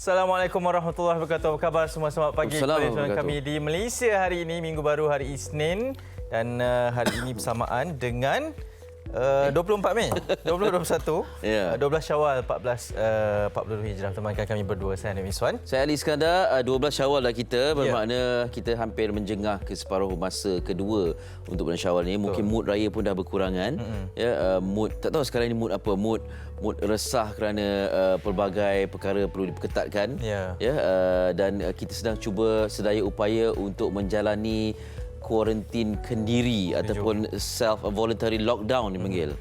Assalamualaikum warahmatullahi wabarakatuh. Apa khabar semua? Selamat pagi kepada kami di Malaysia hari ini, Minggu Baru, hari Isnin. Dan hari ini bersamaan dengan 24 Mei 2021, 12 Syawal 1440 Hijrah. Temankan kami berdua, saya Naim Iswan. Saya Ali Iskandar. 12 Syawal dah kita, bermakna kita hampir menjengah ke separuh masa kedua untuk bulan Syawal ni. Mungkin mood raya pun dah berkurangan. Mood, tak tahu sekarang ni mood apa. Mood resah kerana pelbagai perkara perlu diperketatkan. Dan kita sedang cuba sedaya upaya untuk menjalani kuarantin kendiri ataupun self voluntary lockdown dipanggil.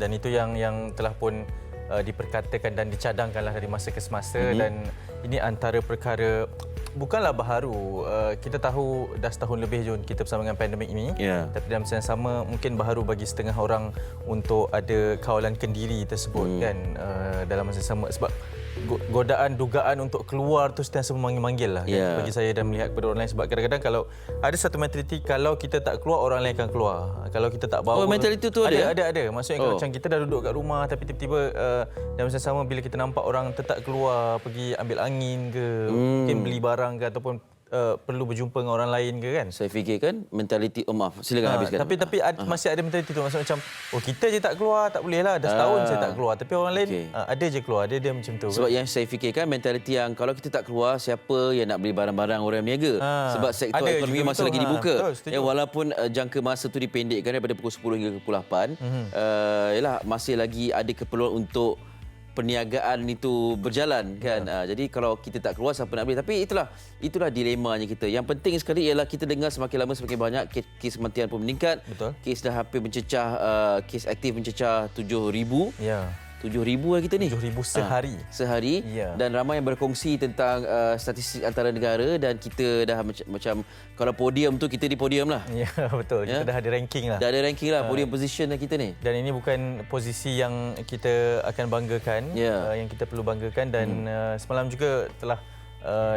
Dan itu yang telah pun diperkatakan dan dicadangkanlah dari masa ke semasa. Dan ini antara perkara bukanlah baharu. Kita tahu dah setahun lebih Jun kita bersama dengan pandemik ini. Tapi dalam masa yang sama mungkin baharu bagi setengah orang untuk ada kawalan kendiri tersebut kan dalam masa yang sama, sebab godaan dugaan untuk keluar tu sentiasa memanggil-manggil lah kan, bagi saya dan melihat kepada orang lain. Sebab kadang-kadang kalau ada satu mentaliti, kalau kita tak keluar orang lain akan keluar. Kalau kita tak bawa mentaliti tu ada. Maksudnya kalau macam kita dah duduk kat rumah tapi tiba-tiba dalam masa yang sama bila kita nampak orang tetap keluar pergi ambil angin ke, mungkin beli barang ke, ataupun perlu berjumpa dengan orang lain ke kan. Saya fikir kan mentaliti, maaf silakan habiskan. Tapi masih ada mentaliti tu, maksudnya macam kita je tak keluar, tak boleh lah, dah setahun saya tak keluar, tapi orang lain ada je keluar, dia macam tu. Sebab yang saya fikirkan mentaliti yang kalau kita tak keluar, siapa yang nak beli barang-barang orang berniaga. Sebab sektor ekonomi masih lagi dibuka. Walaupun jangka masa tu dipendekkan daripada pukul 10 hingga pukul 8, masih lagi ada keperluan untuk perniagaan itu berjalan kan. Jadi kalau kita tak keluar, siapa nak beli? Tapi itulah dilemanya kita. Yang penting sekali ialah kita dengar semakin lama semakin banyak kes kematian pun meningkat. Kes dah hampir mencecah, kes aktif mencecah 7,000. 7,000 lah kita ni. 7,000 sehari. Dan ramai yang berkongsi tentang statistik antara negara, dan kita dah macam kalau podium tu kita di podium lah. Ya, betul. Kita dah ada ranking lah. Dah ada ranking lah, podium position lah kita ni. Dan ini bukan posisi yang kita akan banggakan, yang kita perlu banggakan. Dan semalam juga telah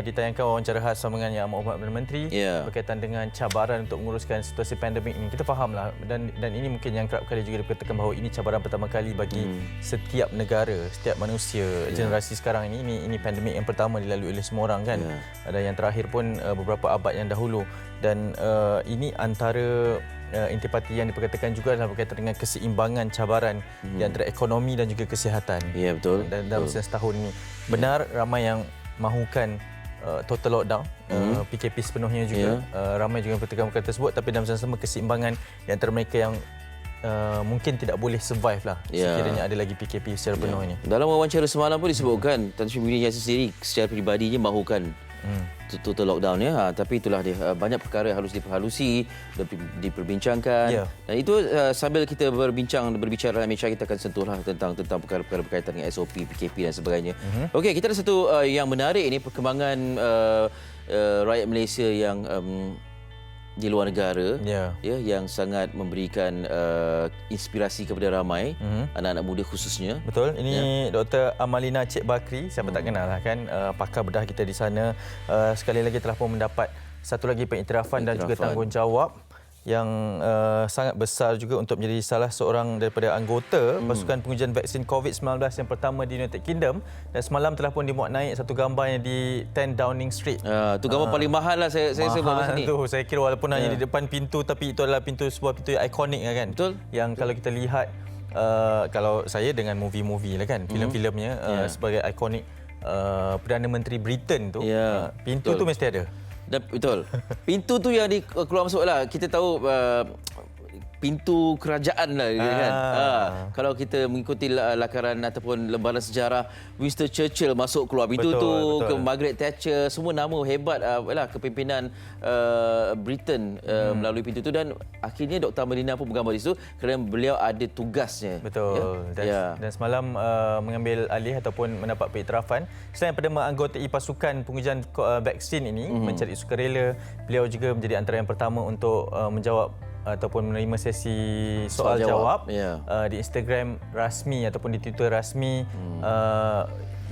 ditayangkan wawancara khas sama dengan Yang Amat Perdana Menteri berkaitan dengan cabaran untuk menguruskan situasi pandemik ini. Kita fahamlah, dan ini mungkin yang kerap kali juga diperkatakan bahawa ini cabaran pertama kali bagi setiap negara, setiap manusia. Generasi sekarang ini pandemik yang pertama dilalui oleh semua orang kan. Dan yang terakhir pun beberapa abad yang dahulu. Dan ini antara intipati yang diperkatakan juga adalah berkaitan dengan keseimbangan cabaran di antara ekonomi dan juga kesihatan. Ya, betul. Dan dalam setahun ini benar ramai yang mahukan total lockdown, PKP sepenuhnya juga. Ramai juga memperkatakan perkara tersebut, tapi dalam masa sama keseimbangan di antara mereka yang mungkin tidak boleh survive lah sekiranya ada lagi PKP secara penuh ini. Dalam wawancara semalam pun disebutkan Tan Sri Muhyiddin Yassin sendiri secara peribadinya mahukan total lockdown tapi itulah dia, banyak perkara yang harus diperhalusi, diperbincangkan. Dan itu sambil kita berbicara dalam meja, kita akan sentuhlah tentang perkara-perkara berkaitan dengan SOP, PKP dan sebagainya. Okey, kita ada satu yang menarik ini, perkembangan rakyat Malaysia yang di luar negara yang sangat memberikan inspirasi kepada ramai anak-anak muda khususnya. Betul. Ini Dr. Amalina Cik Bakri, siapa tak kenal lah kan, pakar bedah kita di sana. Sekali lagi telah pun mendapat satu lagi pengiktirafan dan juga tanggungjawab yang sangat besar juga untuk menjadi salah seorang daripada anggota pasukan pengujian vaksin COVID-19 yang pertama di United Kingdom. Dan semalam telah pun dimuat naik satu gambar yang di 10 Downing Street. Itu gambar paling mahal lah saya buat masa ni. Saya kira walaupun hanya di depan pintu, tapi itu adalah sebuah pintu yang ikonik kan. Betul. Yang kalau kita lihat, kalau saya dengan movie-movie lah kan, filem-filemnya sebagai ikonik Perdana Menteri Britain tu, pintu tu mesti ada. Betul. Pintu tu yang keluar masuk lah. Kita tahu pintu kerajaan lah kan. Kalau kita mengikuti lakaran ataupun lembaran sejarah, Winston Churchill masuk keluar pintu betul. Ke Margaret Thatcher, semua nama hebat kepimpinan Britain melalui pintu tu. Dan akhirnya Dr. Amalina pun bergambar di situ kerana beliau ada tugasnya. Betul. Dan semalam mengambil alih ataupun mendapat pengiktirafan selain daripada menganggotai pasukan pengujian vaksin ini mencari sukarela, beliau juga menjadi antara yang pertama untuk menjawab ataupun menerima sesi soal jawab di Instagram rasmi ataupun di Twitter rasmi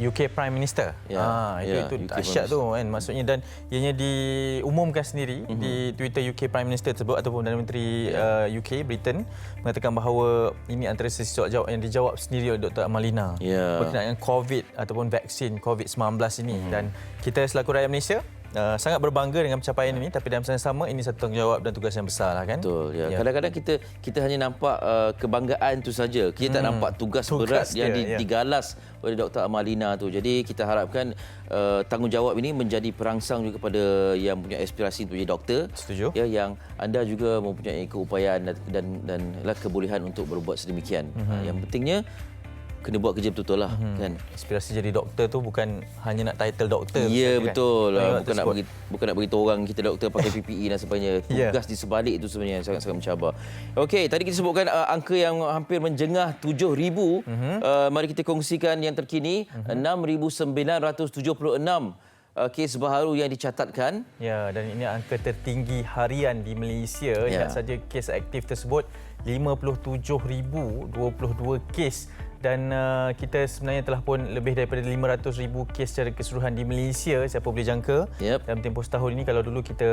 UK Prime Minister. Itu dahsyat tu kan maksudnya, dan ianya diumumkan sendiri di Twitter UK Prime Minister tersebut ataupun Perdana Menteri UK Britain mengatakan bahawa ini antara sesi soal-jawab yang dijawab sendiri oleh Dr. Amalina berkenaan dengan COVID ataupun vaksin COVID-19 ini. Dan kita selaku rakyat Malaysia sangat berbangga dengan pencapaian ini, tapi dalam masa yang sama ini satu tanggungjawab dan tugas yang besar lah kan. Betul. Kadang-kadang kita hanya nampak kebanggaan tu saja. Kita tak nampak tugas berat yang digalas oleh Dr. Amalina tu. Jadi kita harapkan tanggungjawab ini menjadi perangsang juga kepada yang punya aspirasi untuk jadi doktor. Setuju. Yang anda juga mempunyai keupayaan dan kebolehan untuk berbuat sedemikian. Yang pentingnya kena buat kerja betul-betul lah kan. Aspirasi jadi doktor tu bukan hanya nak title doktor. Ya, betul. Bukan nak beritahu orang kita doktor pakai PPE dan sebagainya. Tugas di sebalik itu sebenarnya sangat-sangat mencabar. Okey, tadi kita sebutkan angka yang hampir menjengah 7,000. Mari kita kongsikan yang terkini. 6,976 kes baharu yang dicatatkan. Ya, dan ini angka tertinggi harian di Malaysia. Ingat saja kes aktif tersebut 57,022 kes. Dan kita sebenarnya telah pun lebih daripada 500,000 kes secara keseluruhan di Malaysia. Siapa boleh jangka dalam tempoh setahun ini. Kalau dulu kita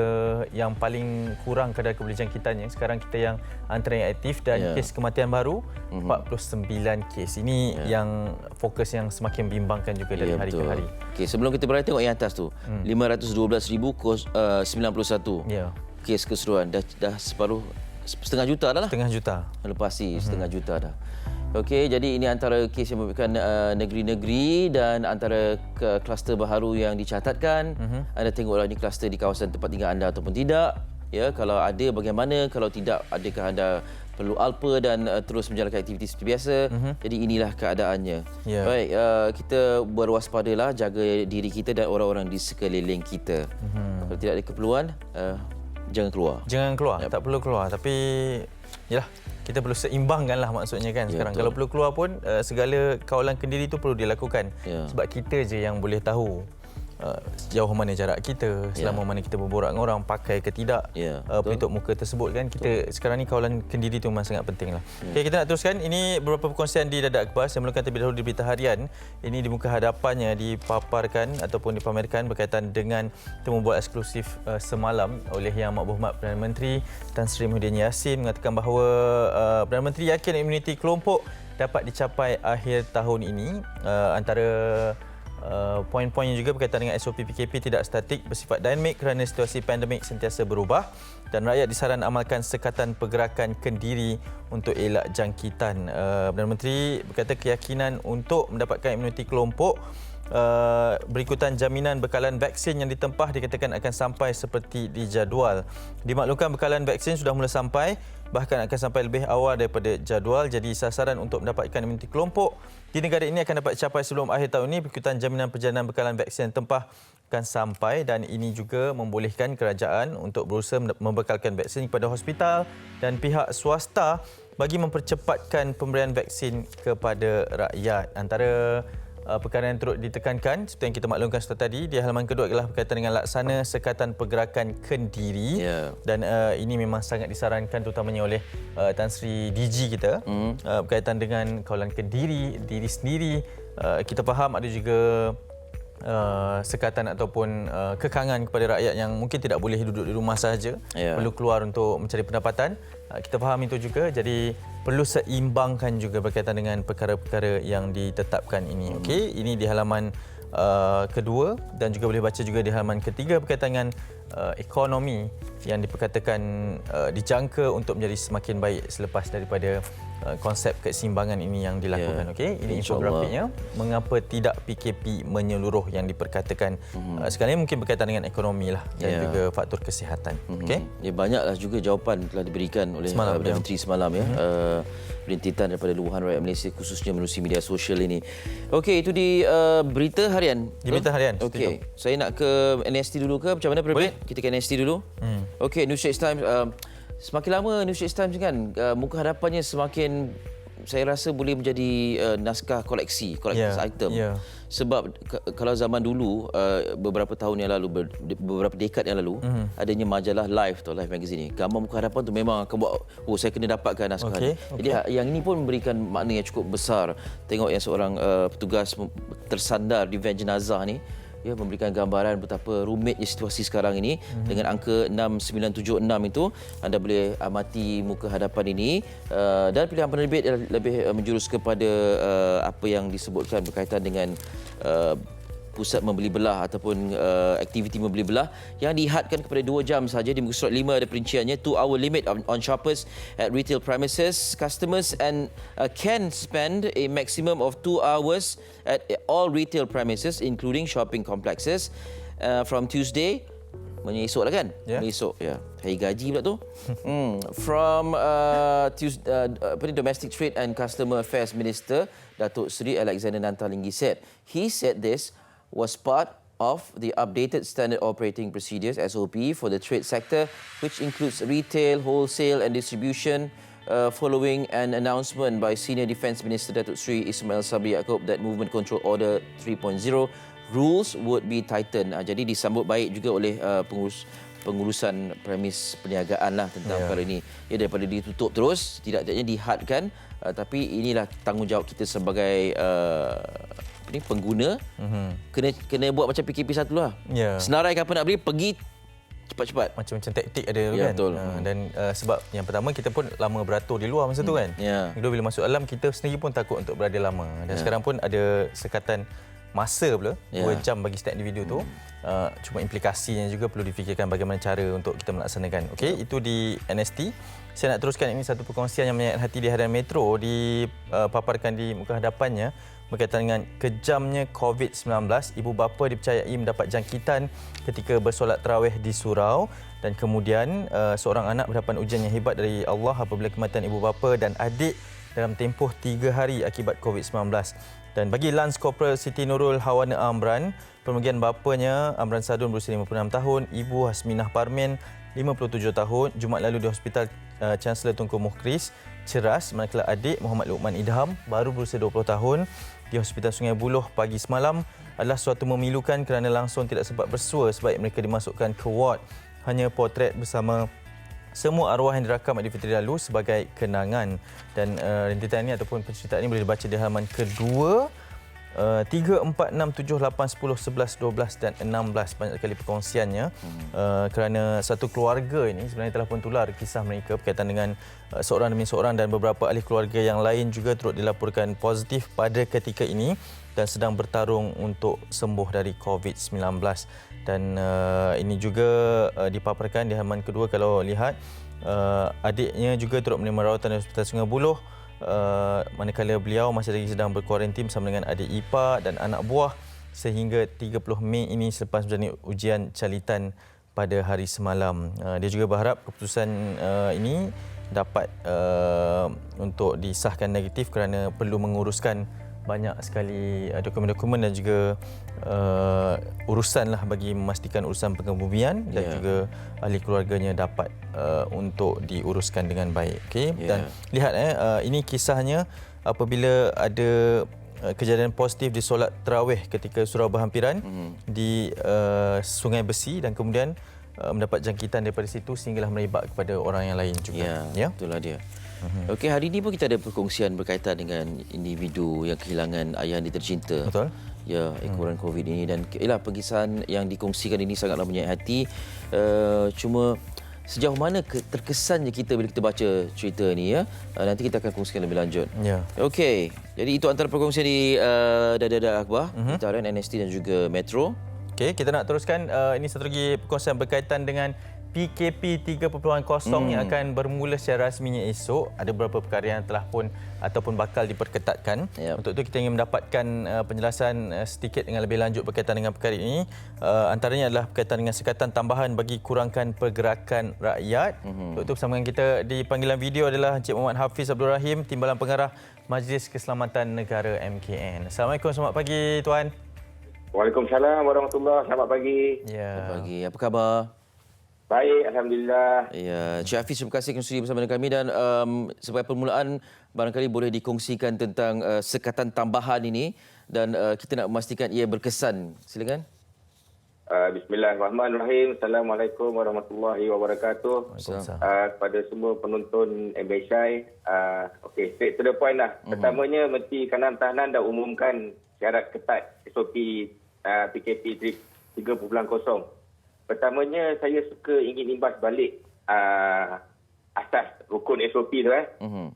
yang paling kurang kadar kebolehjangkitannya, sekarang kita yang antara yang aktif. Dan kes kematian baru 49 kes. Ini yang fokus yang semakin bimbangkan juga dari hari ke hari. Okay, sebelum kita berai tengok yang atas tu, 512,091 kes keseluruhan. Dah separuh, setengah juta dah lah. Setengah juta. Lepas setengah juta dah. Okey, jadi ini antara kes yang merupakan negeri-negeri dan antara kluster baharu yang dicatatkan. Anda tengoklah ini kluster di kawasan tempat tinggal anda ataupun tidak. Ya, kalau ada bagaimana, kalau tidak adakah anda perlu alpa dan terus menjalankan aktiviti seperti biasa. Jadi inilah keadaannya. Baik, kita berwaspadalah, jaga diri kita dan orang-orang di sekeliling kita. Kalau tidak ada keperluan, jangan keluar. Jangan keluar, tak perlu keluar. Tapi yalah, kita perlu seimbangkanlah maksudnya kan sekarang. Kalau perlu keluar pun segala kawalan kendiri itu perlu dilakukan. Sebab kita je yang boleh tahu sejauh mana jarak kita, selama mana kita berborak dengan orang, pakai ke tidak pelitup muka tersebut kan. Kita sekarang ni kawalan kendiri itu memang sangat penting lah. Okey, kita nak teruskan. Ini beberapa perkongsian di Dadak Akhbar. Saya mulakan terlebih dahulu di berita harian. Ini di muka hadapannya dipaparkan ataupun dipamerkan berkaitan dengan temu bual eksklusif semalam oleh Yang Amat Berhormat Perdana Menteri Tan Sri Muhyiddin Yassin mengatakan bahawa Perdana Menteri yakin imuniti kelompok dapat dicapai akhir tahun ini. Antara poin-poinnya juga berkaitan dengan SOP PKP tidak statik, bersifat dinamik kerana situasi pandemik sentiasa berubah dan rakyat disaran amalkan sekatan pergerakan kendiri untuk elak jangkitan. Perdana Menteri berkata keyakinan untuk mendapatkan imuniti kelompok berikutan jaminan bekalan vaksin yang ditempah dikatakan akan sampai seperti dijadual. Dimaklumkan bekalan vaksin sudah mula sampai, bahkan akan sampai lebih awal daripada jadual. Jadi sasaran untuk mendapatkan imuniti kelompok di negara ini akan dapat dicapai sebelum akhir tahun ini. Berikutan jaminan perjalanan bekalan vaksin yang tempah akan sampai dan ini juga membolehkan kerajaan untuk berusaha membekalkan vaksin kepada hospital dan pihak swasta bagi mempercepatkan pemberian vaksin kepada rakyat. Antara perkara yang turut ditekankan seperti yang kita maklumkan setelah tadi di halaman kedua adalah berkaitan dengan laksana sekatan pergerakan kendiri dan ini memang sangat disarankan terutamanya oleh Tan Sri DG kita berkaitan dengan kawalan kendiri diri sendiri. Kita faham ada juga sekatan ataupun kekangan kepada rakyat yang mungkin tidak boleh duduk di rumah sahaja, perlu keluar untuk mencari pendapatan. Kita faham itu juga, jadi perlu seimbangkan juga berkaitan dengan perkara-perkara yang ditetapkan ini. Okey, ini di halaman kedua dan juga boleh baca juga di halaman ketiga berkaitan dengan ekonomi yang diperkatakan dijangka untuk menjadi semakin baik selepas daripada konsep keseimbangan ini yang dilakukan. Okey, ini infografiknya mengapa tidak PKP menyeluruh yang diperkatakan. Sekali mungkin berkaitan dengan ekonomi lah dan juga faktor kesihatan. Okey. Ya, banyaklah juga jawapan telah diberikan oleh Perdana Menteri semalam rintitan daripada luahan rakyat Malaysia khususnya melalui media sosial ini. Okey, itu di berita harian. Di berita harian. Okey, saya nak ke NST dulu ke macam mana Boleh? Kita ke NST dulu. Okey, New Straits Times. Semakin lama New Straits Times kan muka hadapannya semakin saya rasa boleh menjadi naskah collector's item. Sebab kalau zaman dulu, beberapa tahun yang lalu, beberapa dekad yang lalu, adanya majalah Life magazine ni. Gambar muka hadapan tu memang akan buat, saya kena dapatkan naskah ni. Jadi yang ini pun memberikan makna yang cukup besar. Tengok yang seorang petugas tersandar di van jenazah ni, memberikan gambaran betapa rumitnya situasi sekarang ini. Dengan angka 6976 itu, anda boleh amati muka hadapan ini, dan pilihan penerbit lebih menjurus kepada apa yang disebutkan berkaitan dengan pusat membeli belah ataupun aktiviti membeli belah yang dihadkan kepada 2 jam saja. Di muka surat 5 ada perinciannya, 2-hour limit on shoppers at retail premises. Customers can spend a maximum of 2 hours at all retail premises including shopping complexes from Tuesday, esok lah kan? Esok, hari gaji pula tu. From Tuesday, Domestic Trade and Customer Affairs Minister Datuk Seri Alexander Nantalinggi said. He said this was part of the updated Standard Operating Procedures (SOP) for the trade sector, which includes retail, wholesale and distribution, following an announcement by Senior Defence Minister Datuk Seri Ismail Sabri Yaakob that Movement Control Order 3.0 rules would be tightened. Jadi disambut baik juga oleh pengurusan premis perniagaan lah tentang perkara ini. Daripada ditutup terus, tidak-tidaknya dihadkan, tapi inilah tanggungjawab kita sebagai pengguna. Kena buat macam PKP 1 lah. Senarai apa nak beli, pergi cepat-cepat. Macam taktik ada kan. Betul. Dan sebab yang pertama, kita pun lama beratur di luar masa tu kan. Bila masuk alam, kita sendiri pun takut untuk berada lama. Dan sekarang pun ada sekatan masa pula, 2 jam bagi setiap individu tu. Cuma implikasinya juga perlu difikirkan bagaimana cara untuk kita melaksanakan. Okey, itu di NST. Saya nak teruskan, ini satu perkongsian yang menyayat hati di harian Metro, dipaparkan di muka hadapannya berkaitan dengan kejamnya COVID-19. Ibu bapa dipercayai mendapat jangkitan ketika bersolat tarawih di surau, dan kemudian seorang anak berhadapan ujian yang hebat dari Allah apabila kematian ibu bapa dan adik dalam tempoh 3 hari akibat COVID-19. Dan bagi Lance Corporal Siti Nurul Hawana Amran, pemergian bapanya Amran Sadun berusia 56 tahun, ibu Hasminah Parmen 57 tahun, Jumaat lalu di Hospital Chancellor Tunku Mukhris Ceras, manakala adik Muhammad Luqman Idham baru berusia 20 tahun di Hospital Sungai Buloh pagi semalam adalah suatu memilukan kerana langsung tidak sempat bersua sebaik mereka dimasukkan ke ward. Hanya potret bersama semua arwah yang dirakam Aidilfitri lalu sebagai kenangan. Dan rentetan ini ataupun penceritaan ini boleh dibaca di halaman kedua, 3, 4, 6, 7, 8, 10, 11, 12 dan 16. Banyak sekali perkongsiannya kerana satu keluarga ini sebenarnya telah pun tular kisah mereka berkaitan dengan seorang demi seorang, dan beberapa ahli keluarga yang lain juga turut dilaporkan positif pada ketika ini dan sedang bertarung untuk sembuh dari COVID-19. Dan ini juga dipaparkan di halaman kedua. Kalau lihat, adiknya juga turut menerima rawatan di Hospital Sungai Buloh, manakala beliau masih lagi sedang berkuarantin bersama dengan adik ipar dan anak buah sehingga 30 Mei ini selepas menjalani ujian calitan pada hari semalam. Dia juga berharap keputusan ini dapat untuk disahkan negatif kerana perlu menguruskan banyak sekali dokumen-dokumen dan juga urusanlah bagi memastikan urusan pengebumian dan juga ahli keluarganya dapat untuk diuruskan dengan baik. Okey, dan lihat ini kisahnya apabila ada kejadian positif di solat tarawih ketika surau berhampiran di Sungai Besi, dan kemudian mendapat jangkitan daripada situ sehinggalah merebak kepada orang yang lain juga. Itulah dia. Okey, hari ini pun kita ada perkongsian berkaitan dengan individu yang kehilangan ayah yang tercinta. Betul. Ekoran COVID ini, dan pengisahan yang dikongsikan ini sangatlah menyayat hati. Cuma sejauh mana terkesannya kita bila kita baca cerita ni, nanti kita akan kongsikan lebih lanjut. Okey, jadi itu antara perkongsian di Dada Akhbar, antara NST dan juga Metro. Okey, kita nak teruskan, ini satu lagi perkongsian berkaitan dengan PKP 3.0 yang akan bermula secara rasminya esok. Ada beberapa perkara yang telah pun ataupun bakal diperketatkan. Untuk itu kita ingin mendapatkan penjelasan sedikit dengan lebih lanjut berkaitan dengan perkara ini. Antaranya adalah berkaitan dengan sekatan tambahan bagi kurangkan pergerakan rakyat. Untuk itu bersama dengan kita di panggilan video adalah Encik Muhammad Hafiz Abdul Rahim, Timbalan Pengarah Majlis Keselamatan Negara MKN. Assalamualaikum, selamat pagi Tuan. Waalaikumsalam warahmatullahi. Selamat pagi. Selamat pagi. Apa khabar? Baik, Alhamdulillah. Ya, Cik Hafiz, terima kasih kongsi bersama dengan kami dan sebagai permulaan barangkali boleh dikongsikan tentang sekatan tambahan ini dan kita nak memastikan ia berkesan. Silakan. Bismillahirrahmanirrahim. Assalamualaikum warahmatullahi wabarakatuh. Kepada semua penonton MBSI. Okey, straight to the point lah. Pertamanya, Menteri Kanan Tahanan dah umumkan syarat ketat SOP PKP 3.0. Pertamanya, saya ingin imbas balik asas rukun SOP tu.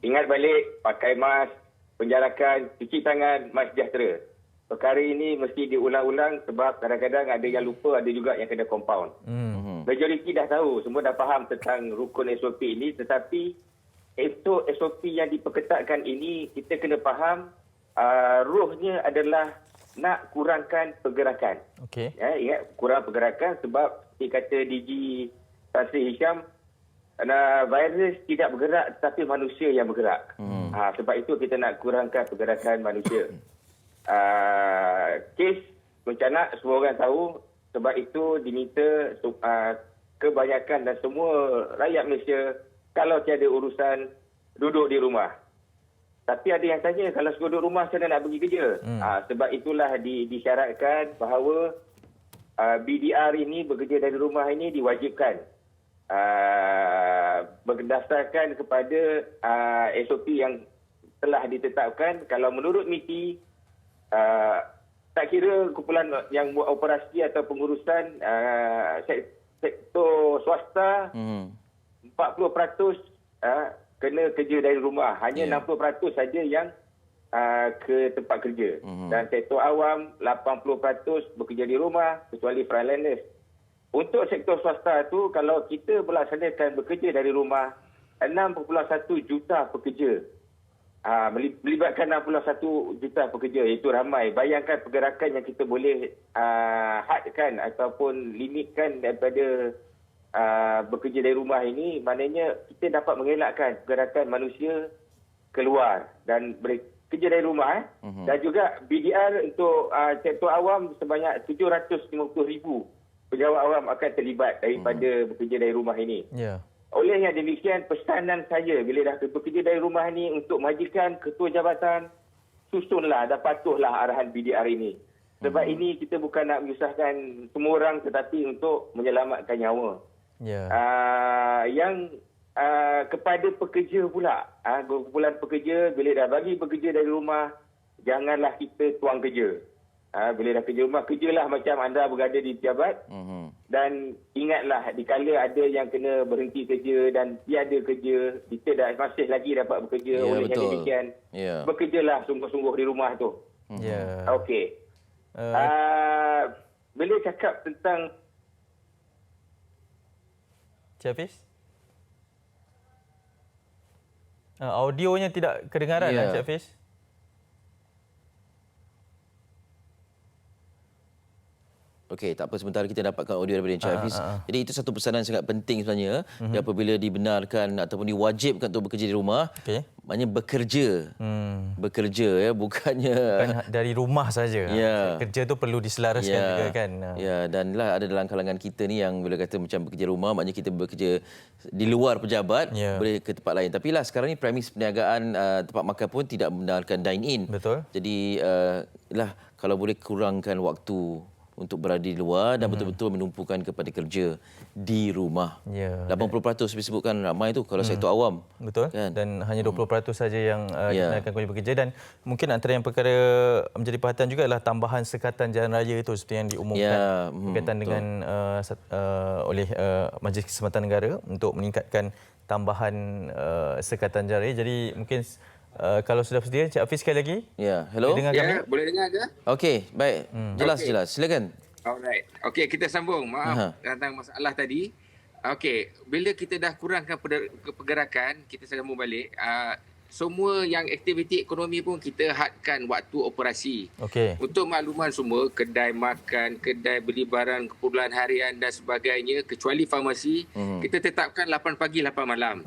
Ingat balik, pakai mask, penjarakan, cuci tangan, mas sejahtera. Perkara ini mesti diulang-ulang sebab kadang-kadang ada yang lupa, ada juga yang kena compound. Majoriti dah tahu, semua dah faham tentang rukun SOP ini, tetapi SOP yang diperketatkan ini, kita kena faham rohnya adalah nak kurangkan pergerakan. Okey. Ingat, kurang pergerakan sebab seperti kata DG Tan Sri Hisham, virus tidak bergerak tetapi manusia yang bergerak. Sebab itu kita nak kurangkan pergerakan manusia. Kes mencanak semua orang tahu, sebab itu diminta kebanyakan dan semua rakyat Malaysia kalau tiada urusan duduk di rumah. Tapi ada yang tanya, kalau suruh duduk rumah, saya nak pergi kerja. Sebab itulah disyaratkan bahawa BDR ini, bekerja dari rumah ini diwajibkan. Berdasarkan kepada SOP yang telah ditetapkan. Kalau menurut MITI, tak kira kumpulan yang buat operasi atau pengurusan sektor swasta, 40% kena kerja dari rumah. Hanya 60% saja yang ke tempat kerja. Dan sektor awam 80% bekerja di rumah kecuali frontliners. Untuk sektor swasta tu, kalau kita melaksanakan bekerja dari rumah, 6.1 juta pekerja. Melibatkan 61 juta pekerja, itu ramai. Bayangkan pergerakan yang kita boleh hadkan ataupun limitkan daripada bekerja dari rumah ini, maknanya kita dapat mengelakkan pergerakan manusia keluar dan bekerja dari rumah. Dan juga BDR untuk sektor awam sebanyak 750,000 pejabat awam akan terlibat daripada bekerja dari rumah ini. Oleh yang demikian, pesanan saya bila dah bekerja dari rumah ini untuk majikan ketua jabatan, susunlah dan patuhlah arahan BDR ini. Sebab ini kita bukan nak menyusahkan semua orang, tetapi untuk menyelamatkan nyawa. Yang kepada pekerja pula, kumpulan pekerja, bila dah bagi bekerja dari rumah, janganlah kita tuang kerja. Bila dah kerja rumah, kerjalah macam anda berada di pejabat. Dan ingatlah, dikala ada yang kena berhenti kerja dan tiada kerja, kita dah masih lagi dapat bekerja. Oleh yang demikian, bekerjalah sungguh-sungguh di rumah tu. Okey. Bila cakap tentang Cik Hafiz? Audionya tidak kedengaran, Cik Hafiz. Okey, tak apa, sementara kita dapatkan audio daripada Encik Hafiz. Jadi itu satu pesanan sangat penting sebenarnya. Apabila dibenarkan ataupun diwajibkan untuk bekerja di rumah, maknanya bekerja. Bekerja, ya, bukan dari rumah saja. Kerja tu perlu diselaraskan juga kan. Dan lah ada dalam kalangan kita ni yang bila kata macam bekerja rumah, maknanya kita bekerja di luar pejabat, boleh ke tempat lain. Tapi lah sekarang ni premis perniagaan tempat makan pun tidak membenarkan dine in. Betul. Jadi kalau boleh kurangkan waktu untuk berada di luar dan betul-betul menumpukan kepada kerja di rumah. 80% disebutkan ramai tu kalau sektor awam. Betul. Kan? Dan hanya 20% saja yang dibenarkan kembali bekerja. Dan mungkin antara yang perkara menjadi perhatian juga adalah tambahan sekatan jalan raya itu seperti yang diumumkan berkaitan dengan oleh Majlis Keselamatan Negara untuk meningkatkan tambahan sekatan jalan raya. Jadi mungkin kalau sudah bersedia, Cik Hafiz sekali lagi. Hello. Boleh dengar kami? Boleh dengar ke? Okey, baik. Jelas. Silakan. Alright. Okey, kita sambung. Maaf tentang masalah tadi. Okey, bila kita dah kurangkan pergerakan, kita sambung balik. Semua yang aktiviti ekonomi pun kita hadkan waktu operasi. Untuk makluman semua, kedai makan, kedai beli barang keperluan harian dan sebagainya, kecuali farmasi, kita tetapkan 8 pagi, 8 malam.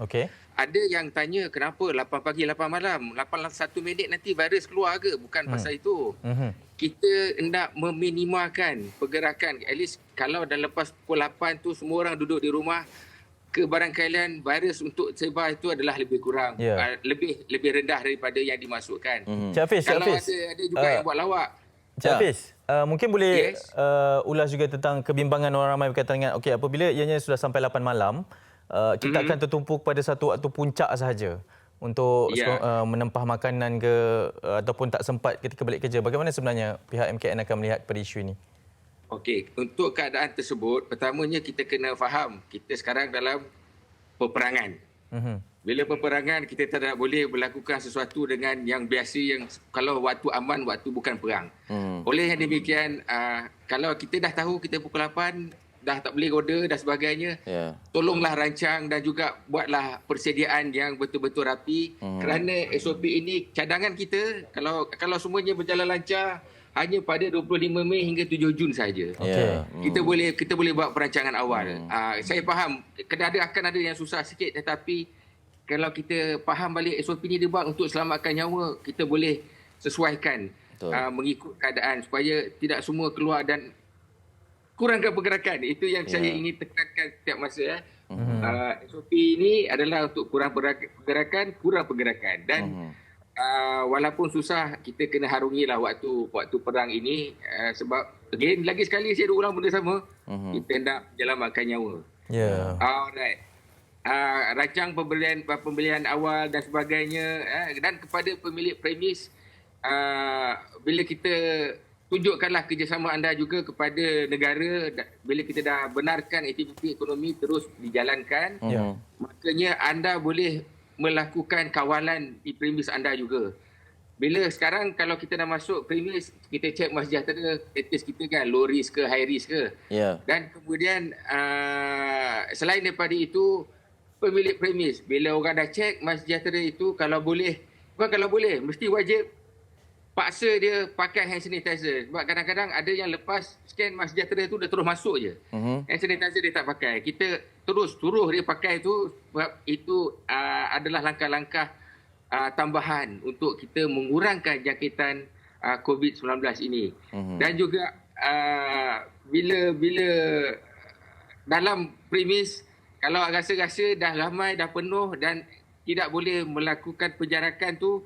ada yang tanya kenapa 8 pagi 8 malam, 8:01 minit nanti virus keluar ke? Bukan pasal itu. Kita hendak meminimalkan pergerakan. At least kalau dah lepas pukul 8 tu semua orang duduk di rumah, kebarangkalian virus untuk sebar itu adalah lebih kurang, lebih rendah daripada yang dimasukkan. Cik Hafiz, kalau ada juga yang buat lawak. Cik Hafiz, mungkin boleh ulas juga tentang kebimbangan orang ramai berkaitan dengan apabila ianya sudah sampai 8 malam, kita akan tertumpu pada satu waktu puncak sahaja untuk menempah makanan ke ataupun tak sempat ketika balik kerja. Bagaimana sebenarnya pihak MKN akan melihat pada isu ini? Okey, untuk keadaan tersebut, pertamanya kita kena faham kita sekarang dalam peperangan. Bila peperangan, kita tidak boleh melakukan sesuatu dengan yang biasa, yang kalau waktu aman, waktu bukan perang. Oleh yang demikian, kalau kita dah tahu kita pukul 8, dah tak boleh order dan sebagainya, tolonglah rancang dan juga buatlah persediaan yang betul-betul rapi. Kerana SOP ini cadangan kita, kalau semuanya berjalan lancar, hanya pada 25 Mei hingga 7 Jun saja. Kita boleh buat perancangan awal. Saya faham akan ada yang susah sikit, tetapi kalau kita faham balik SOP ini dibuat untuk selamatkan nyawa, kita boleh sesuaikan mengikut keadaan supaya tidak semua keluar dan kurangkan pergerakan. Itu yang saya ingin tekankan setiap masa. SOP ini adalah untuk kurang pergerakan dan walaupun susah, kita kena harungilah waktu perang ini, sebab lagi sekali saya ulang benda sama, kita hendak menyelamatkan nyawa. Alright. Rancang pembelian awal dan sebagainya, dan kepada pemilik premis, bila kita tunjukkanlah kerjasama anda juga kepada negara, bila kita dah benarkan aktiviti ekonomi terus dijalankan, makanya anda boleh melakukan kawalan di premis anda juga. Bila sekarang kalau kita dah masuk premis, kita cek MySejahtera, status kita kan low risk ke high risk ke. Dan kemudian selain daripada itu, pemilik premis, bila orang dah cek MySejahtera itu, mesti wajib paksa dia pakai hand sanitizer. Sebab kadang-kadang ada yang lepas scan MySejahtera itu, dia terus masuk je. Hand sanitizer dia tak pakai. Kita terus suruh dia pakai itu, sebab itu adalah langkah-langkah tambahan untuk kita mengurangkan jangkitan COVID-19 ini. Dan juga bila dalam premis, kalau rasa-rasa dah ramai, dah penuh dan tidak boleh melakukan penjarakan tu,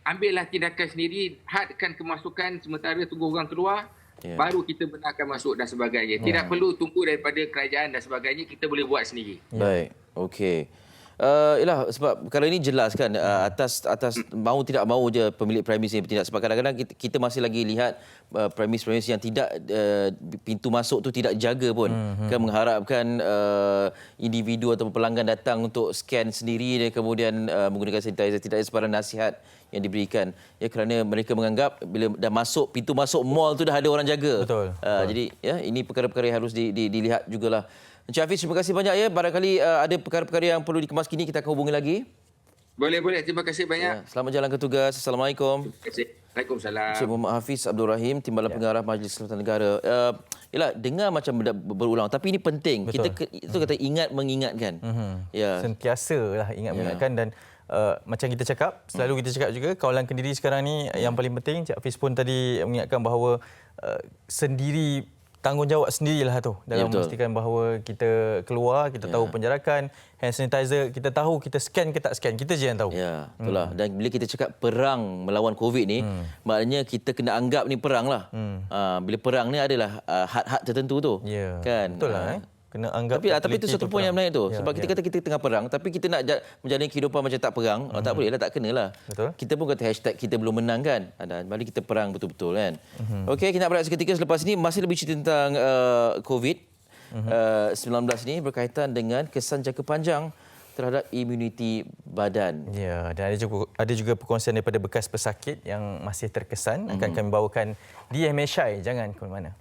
ambillah tindakan sendiri, hadkan kemasukan sementara tunggu orang keluar, baru kita benarkan masuk dan sebagainya. Tidak perlu tunggu daripada kerajaan dan sebagainya, kita boleh buat sendiri. Baik, okey. Yalah, sebab perkara ini jelas kan, atas mau tidak mau je pemilik premis ini bertindak. Sebab kadang-kadang kita masih lagi lihat premis-premis yang tidak, pintu masuk tu tidak jaga pun. Kan mengharapkan individu atau pelanggan datang untuk scan sendiri dan kemudian menggunakan sanitizer. Tidak ada sebarang nasihat yang diberikan. Ya, kerana mereka menganggap bila dah masuk, pintu masuk mall tu dah ada orang jaga. Betul. Jadi ya, ini perkara-perkara yang harus dilihat jugalah. Encik Hafiz, terima kasih banyak ya. Barangkali ada perkara-perkara yang perlu dikemas kini, kita akan hubungi lagi. Boleh. Terima kasih banyak. Selamat jalan ke tugas. Assalamualaikum. Terima kasih. Waalaikumsalam. Encik Muhammad Hafiz Abdul Rahim, Timbalan Pengarah Majlis Keselamatan Negara. Yalah, dengar macam berulang, tapi ini penting. Betul. Itu kata ingat mengingatkan. Sentiasa lah ingat mengingatkan dan macam kita cakap, selalu kita cakap juga, kawalan Kendiri sekarang ni yang paling penting. Cik Hafiz pun tadi mengingatkan bahawa tanggungjawab sendirilah tu dalam memastikan bahawa kita keluar, kita tahu penjarakan, hand sanitizer, kita tahu kita scan ke tak scan, kita je yang tahu. Ya, itulah. Dan bila kita cakap perang melawan COVID ni, maknanya kita kena anggap ni perang lah. Bila perang ni adalah had-had tertentu tu. Kan? Betul lah. Kena anggap. Tapi itu satu poin yang menarik tu. Sebab kita kata kita tengah perang, tapi kita nak menjalani kehidupan macam tak perang, tak boleh lah, tak kenalah. Betul. Kita pun kata hashtag kita belum menang kan. Mari kita perang betul-betul kan. Okey, kita nak berehat seketika. Selepas ini masih lebih cerita tentang COVID-19 ni berkaitan dengan kesan jangka panjang terhadap imuniti badan. Ya, dan ada juga perkongsian daripada bekas pesakit yang masih terkesan. Akan kami bawakan di MSI. Jangan ke mana-mana.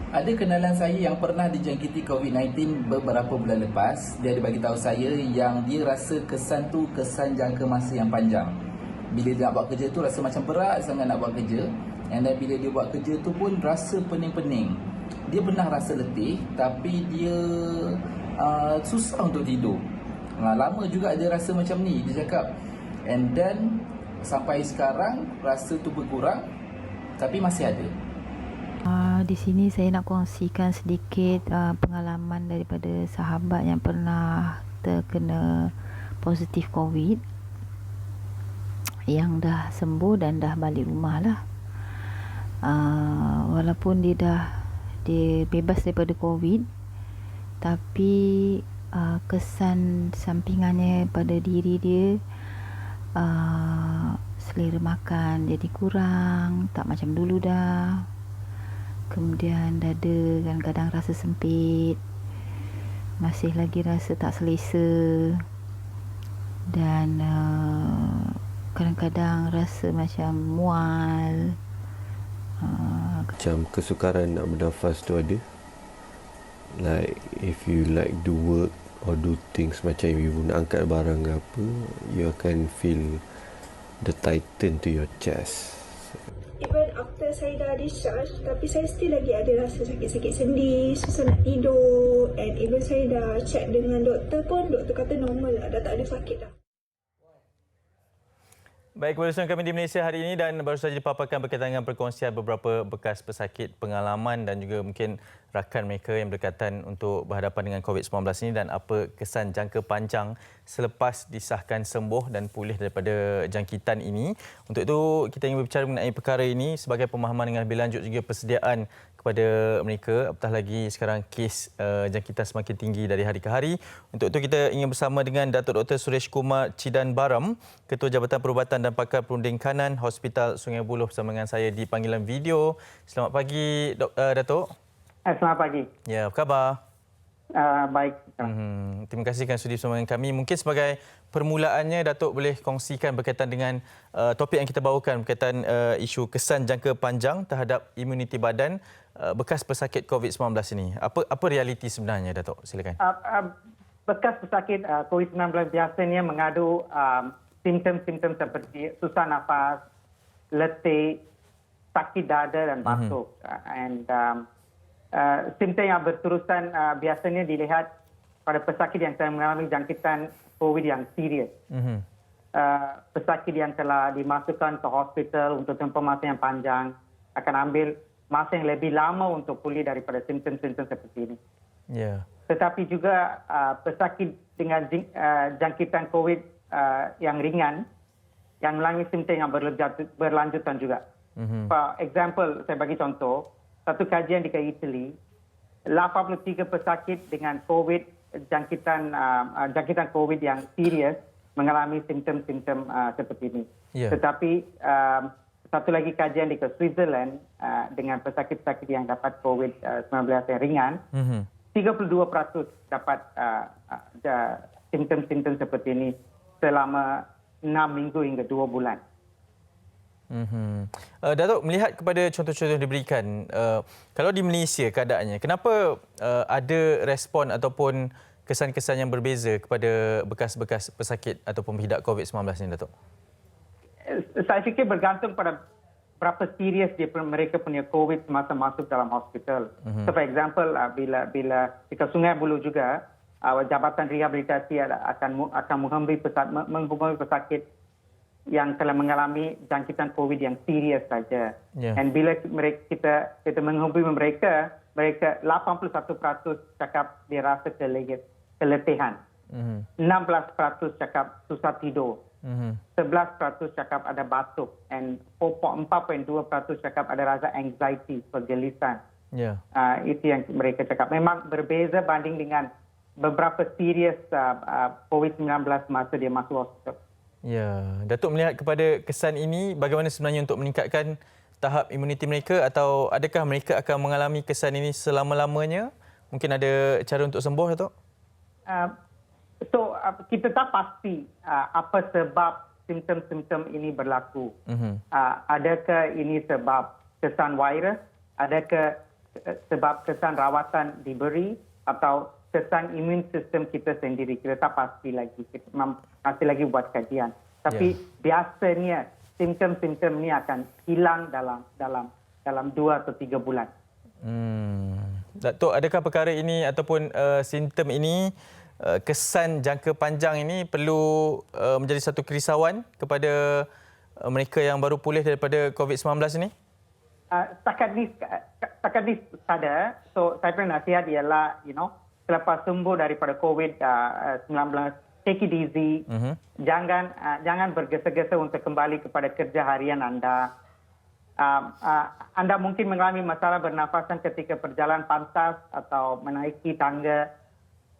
Ada kenalan saya yang pernah dijangkiti COVID-19 beberapa bulan lepas. Dia ada bagi tahu saya yang dia rasa kesan tu kesan jangka masa yang panjang. Bila dia nak buat kerja tu rasa macam berat sangat nak buat kerja. And then bila dia buat kerja tu pun rasa pening-pening. Dia pernah rasa letih tapi dia susah untuk tidur. Lama juga dia rasa macam ni, dia cakap. And then sampai sekarang rasa tu berkurang tapi masih ada. Di sini saya nak kongsikan sedikit pengalaman daripada sahabat yang pernah terkena positif COVID, yang dah sembuh dan dah balik rumah lah. Walaupun dia bebas daripada COVID, tapi kesan sampingannya pada diri dia, selera makan jadi kurang, tak macam dulu dah. Kemudian dada kadang-kadang rasa sempit, masih lagi rasa tak selesa, dan kadang-kadang rasa macam mual. Macam kesukaran nak bernafas tu ada. Like if you like do work or do things macam you nak angkat barang ke apa, you akan feel the tighten to your chest. Even after saya dah discharge, tapi saya still lagi ada rasa sakit-sakit sendi, susah nak tidur. And even saya dah check dengan doktor pun, doktor kata normal lah, dah tak ada sakit dah. Baik, kepada kami di Malaysia hari ini, dan baru saja dipaparkan berkaitan dengan perkongsian beberapa bekas pesakit, pengalaman dan juga mungkin rakan mereka yang berkaitan untuk berhadapan dengan COVID-19 ini dan apa kesan jangka panjang selepas disahkan sembuh dan pulih daripada jangkitan ini. Untuk itu, kita ingin berbicara mengenai perkara ini sebagai pemahaman dengan lebih lanjut juga persediaan kepada mereka, apatah lagi sekarang kes jangkitan semakin tinggi dari hari ke hari. Untuk itu kita ingin bersama dengan Datuk Dr. Suresh Kumar Chidanbaram, Ketua Jabatan Perubatan dan Pakar Perunding Kanan Hospital Sungai Buloh, bersama dengan saya di panggilan video. Selamat pagi Datuk. Selamat pagi. Ya, apa khabar? Baik. Terima kasih kerana sudi bersama dengan kami. Mungkin sebagai permulaannya, Datuk boleh kongsikan berkaitan dengan topik yang kita bawakan berkaitan isu kesan jangka panjang terhadap imuniti badan bekas pesakit COVID-19 ini. Apa realiti sebenarnya, Datuk? Silakan. Bekas pesakit COVID-19 biasanya mengadu simptom-simptom seperti susah nafas, letih, sakit dada dan batuk. Simptom yang berterusan biasanya dilihat pada pesakit yang telah mengalami jangkitan COVID yang serius. Pesakit yang telah dimasukkan ke hospital untuk tempoh masa yang panjang akan ambil masa yang lebih lama untuk pulih daripada simptom-simptom seperti ini. Tetapi juga pesakit dengan jangkitan COVID yang ringan yang mengalami simptom yang berlanjutan juga. For example, saya bagi contoh, satu kajian di Italy, 83 pesakit dengan COVID, jangkitan COVID yang serius mengalami simptom-simptom seperti ini. Tetapi satu lagi kajian di Switzerland dengan pesakit-pesakit yang dapat COVID-19 yang ringan, 32% dapat simptom-simptom seperti ini selama 6 minggu hingga 2 bulan. Datuk, melihat kepada contoh-contoh yang diberikan, kalau di Malaysia keadaannya, kenapa ada respon ataupun kesan-kesan yang berbeza kepada bekas-bekas pesakit ataupun penghidat COVID-19 ini, Datuk? Saya fikir bergantung pada berapa serius mereka punya COVID semasa masuk dalam hospital. So, for example, bila di Sungai Buloh juga, Jabatan Rehabilitasi akan menghubungi pesakit yang telah mengalami jangkitan COVID yang serius saja. Dan bila kita menghubungi mereka 81% cakap dia rasa keletihan. 16% cakap susah tidur. 11% cakap ada batuk. And 4.2% cakap ada rasa anxiety, kegelisahan. Itu yang mereka cakap. Memang berbeza banding dengan beberapa serius COVID-19 masa dia masuk hospital. Datuk melihat kepada kesan ini, bagaimana sebenarnya untuk meningkatkan tahap imuniti mereka, atau adakah mereka akan mengalami kesan ini selama-lamanya? Mungkin ada cara untuk sembuh, Datuk? Kita tak pasti apa sebab simptom-simptom ini berlaku. Adakah ini sebab kesan virus? Adakah sebab kesan rawatan diberi? Atau kesan imun sistem kita sendiri? Kita tak pasti lagi. Kita masih lagi buat kajian. Tapi biasanya simptom-simptom ni akan hilang dalam 2 atau 3 bulan. Datuk, adakah perkara ini ataupun simptom ini, kesan jangka panjang ini perlu menjadi satu kerisauan kepada mereka yang baru pulih daripada COVID-19 ini? Setakat ni ada. So saya punya nasihat ialah, selepas sembuh daripada COVID-19, take it easy. Jangan bergesa-gesa untuk kembali kepada kerja harian anda. Anda mungkin mengalami masalah bernafasan ketika berjalan pantas atau menaiki tangga,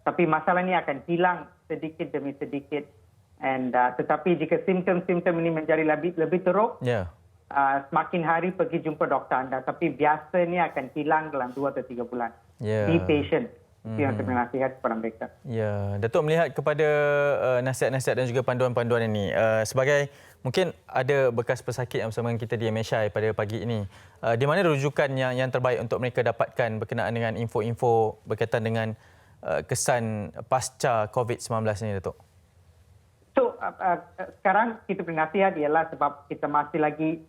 tapi masalah ini akan hilang sedikit demi sedikit. Tetapi jika simptom-simptom ini menjadi lebih teruk, semakin hari pergi jumpa doktor anda. Tapi biasanya akan hilang dalam 2 atau 3 bulan. Be patient. Itu yang saya nasihat kepada mereka. Ya, Datuk melihat kepada nasihat-nasihat dan juga panduan-panduan ini, sebagai mungkin ada bekas pesakit yang bersama kita di MSI pada pagi ini, di mana rujukan yang terbaik untuk mereka dapatkan berkenaan dengan info-info berkaitan dengan kesan pasca COVID-19 ini, Datuk? So, sekarang kita punya nasihat ialah sebab kita masih lagi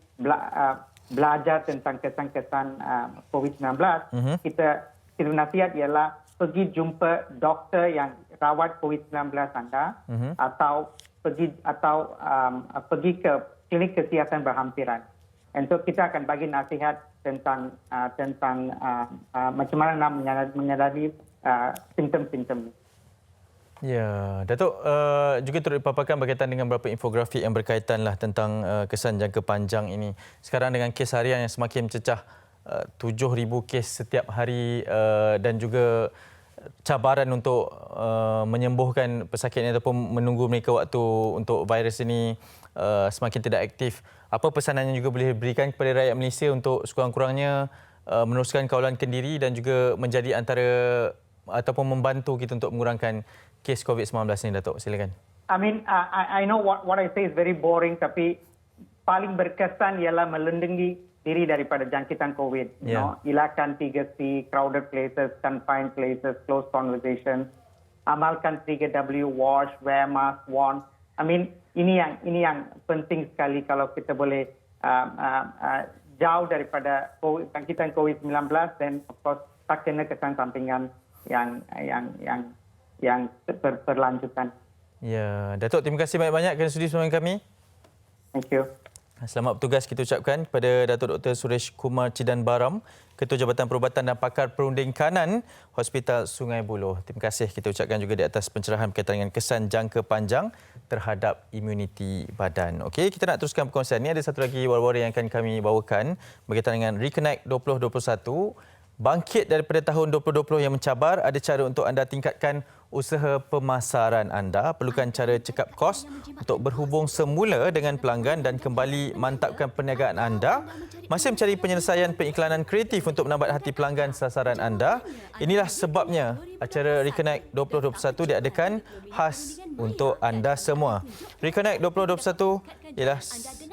belajar tentang kesan-kesan COVID-19, kita nasihat ialah pergi jumpa doktor yang rawat COVID-19 anda, atau pergi ke klinik kesihatan berhampiran. Dan so kita akan bagi nasihat tentang macam mana nak menyadari simptom-simptom. Ya, Datuk juga turut dipaparkan berkaitan dengan beberapa infografik yang berkaitanlah tentang kesan jangka panjang ini. Sekarang dengan kes harian yang semakin mencecah 7,000 kes setiap hari, dan juga cabaran untuk menyembuhkan pesakit ini ataupun menunggu mereka waktu untuk virus ini semakin tidak aktif. Apa pesanan yang juga boleh berikan kepada rakyat Malaysia untuk sekurang-kurangnya meneruskan kawalan kendiri dan juga menjadi antara ataupun membantu kita untuk mengurangkan kes COVID-19 ini, Datuk? Silakan. I know what I say is very boring, tapi paling berkesan ialah melindungi diri daripada jangkitan COVID. Elakkan 3C, crowded places, confined places, close conversations. Amalkan 3W, wash, wear mask, warn. Ini yang penting sekali kalau kita boleh jauh daripada jangkitan COVID-19, dan of course tak kena kesan sampingan yang berlanjutan. Ya, Datuk, terima kasih banyak-banyak kerana sudi bersama kami. Thank you. Selamat bertugas kita ucapkan kepada Datuk Dr. Suresh Kumar Cidan Baram, Ketua Jabatan Perubatan dan Pakar Perunding Kanan Hospital Sungai Buloh. Terima kasih kita ucapkan juga di atas pencerahan berkaitan dengan kesan jangka panjang terhadap imuniti badan. Okey, kita nak teruskan perkongsian ini. Ada satu lagi war-war yang akan kami bawakan berkaitan dengan Reconnect 2021. Bangkit daripada tahun 2020 yang mencabar, ada cara untuk anda tingkatkan usaha pemasaran anda. Perlukan cara cekap kos untuk berhubung semula dengan pelanggan dan kembali mantapkan perniagaan anda. Masih mencari penyelesaian periklanan kreatif untuk menambat hati pelanggan sasaran anda? Inilah sebabnya acara Reconnect 2021 diadakan khas untuk anda semua. Reconnect 2021 ialah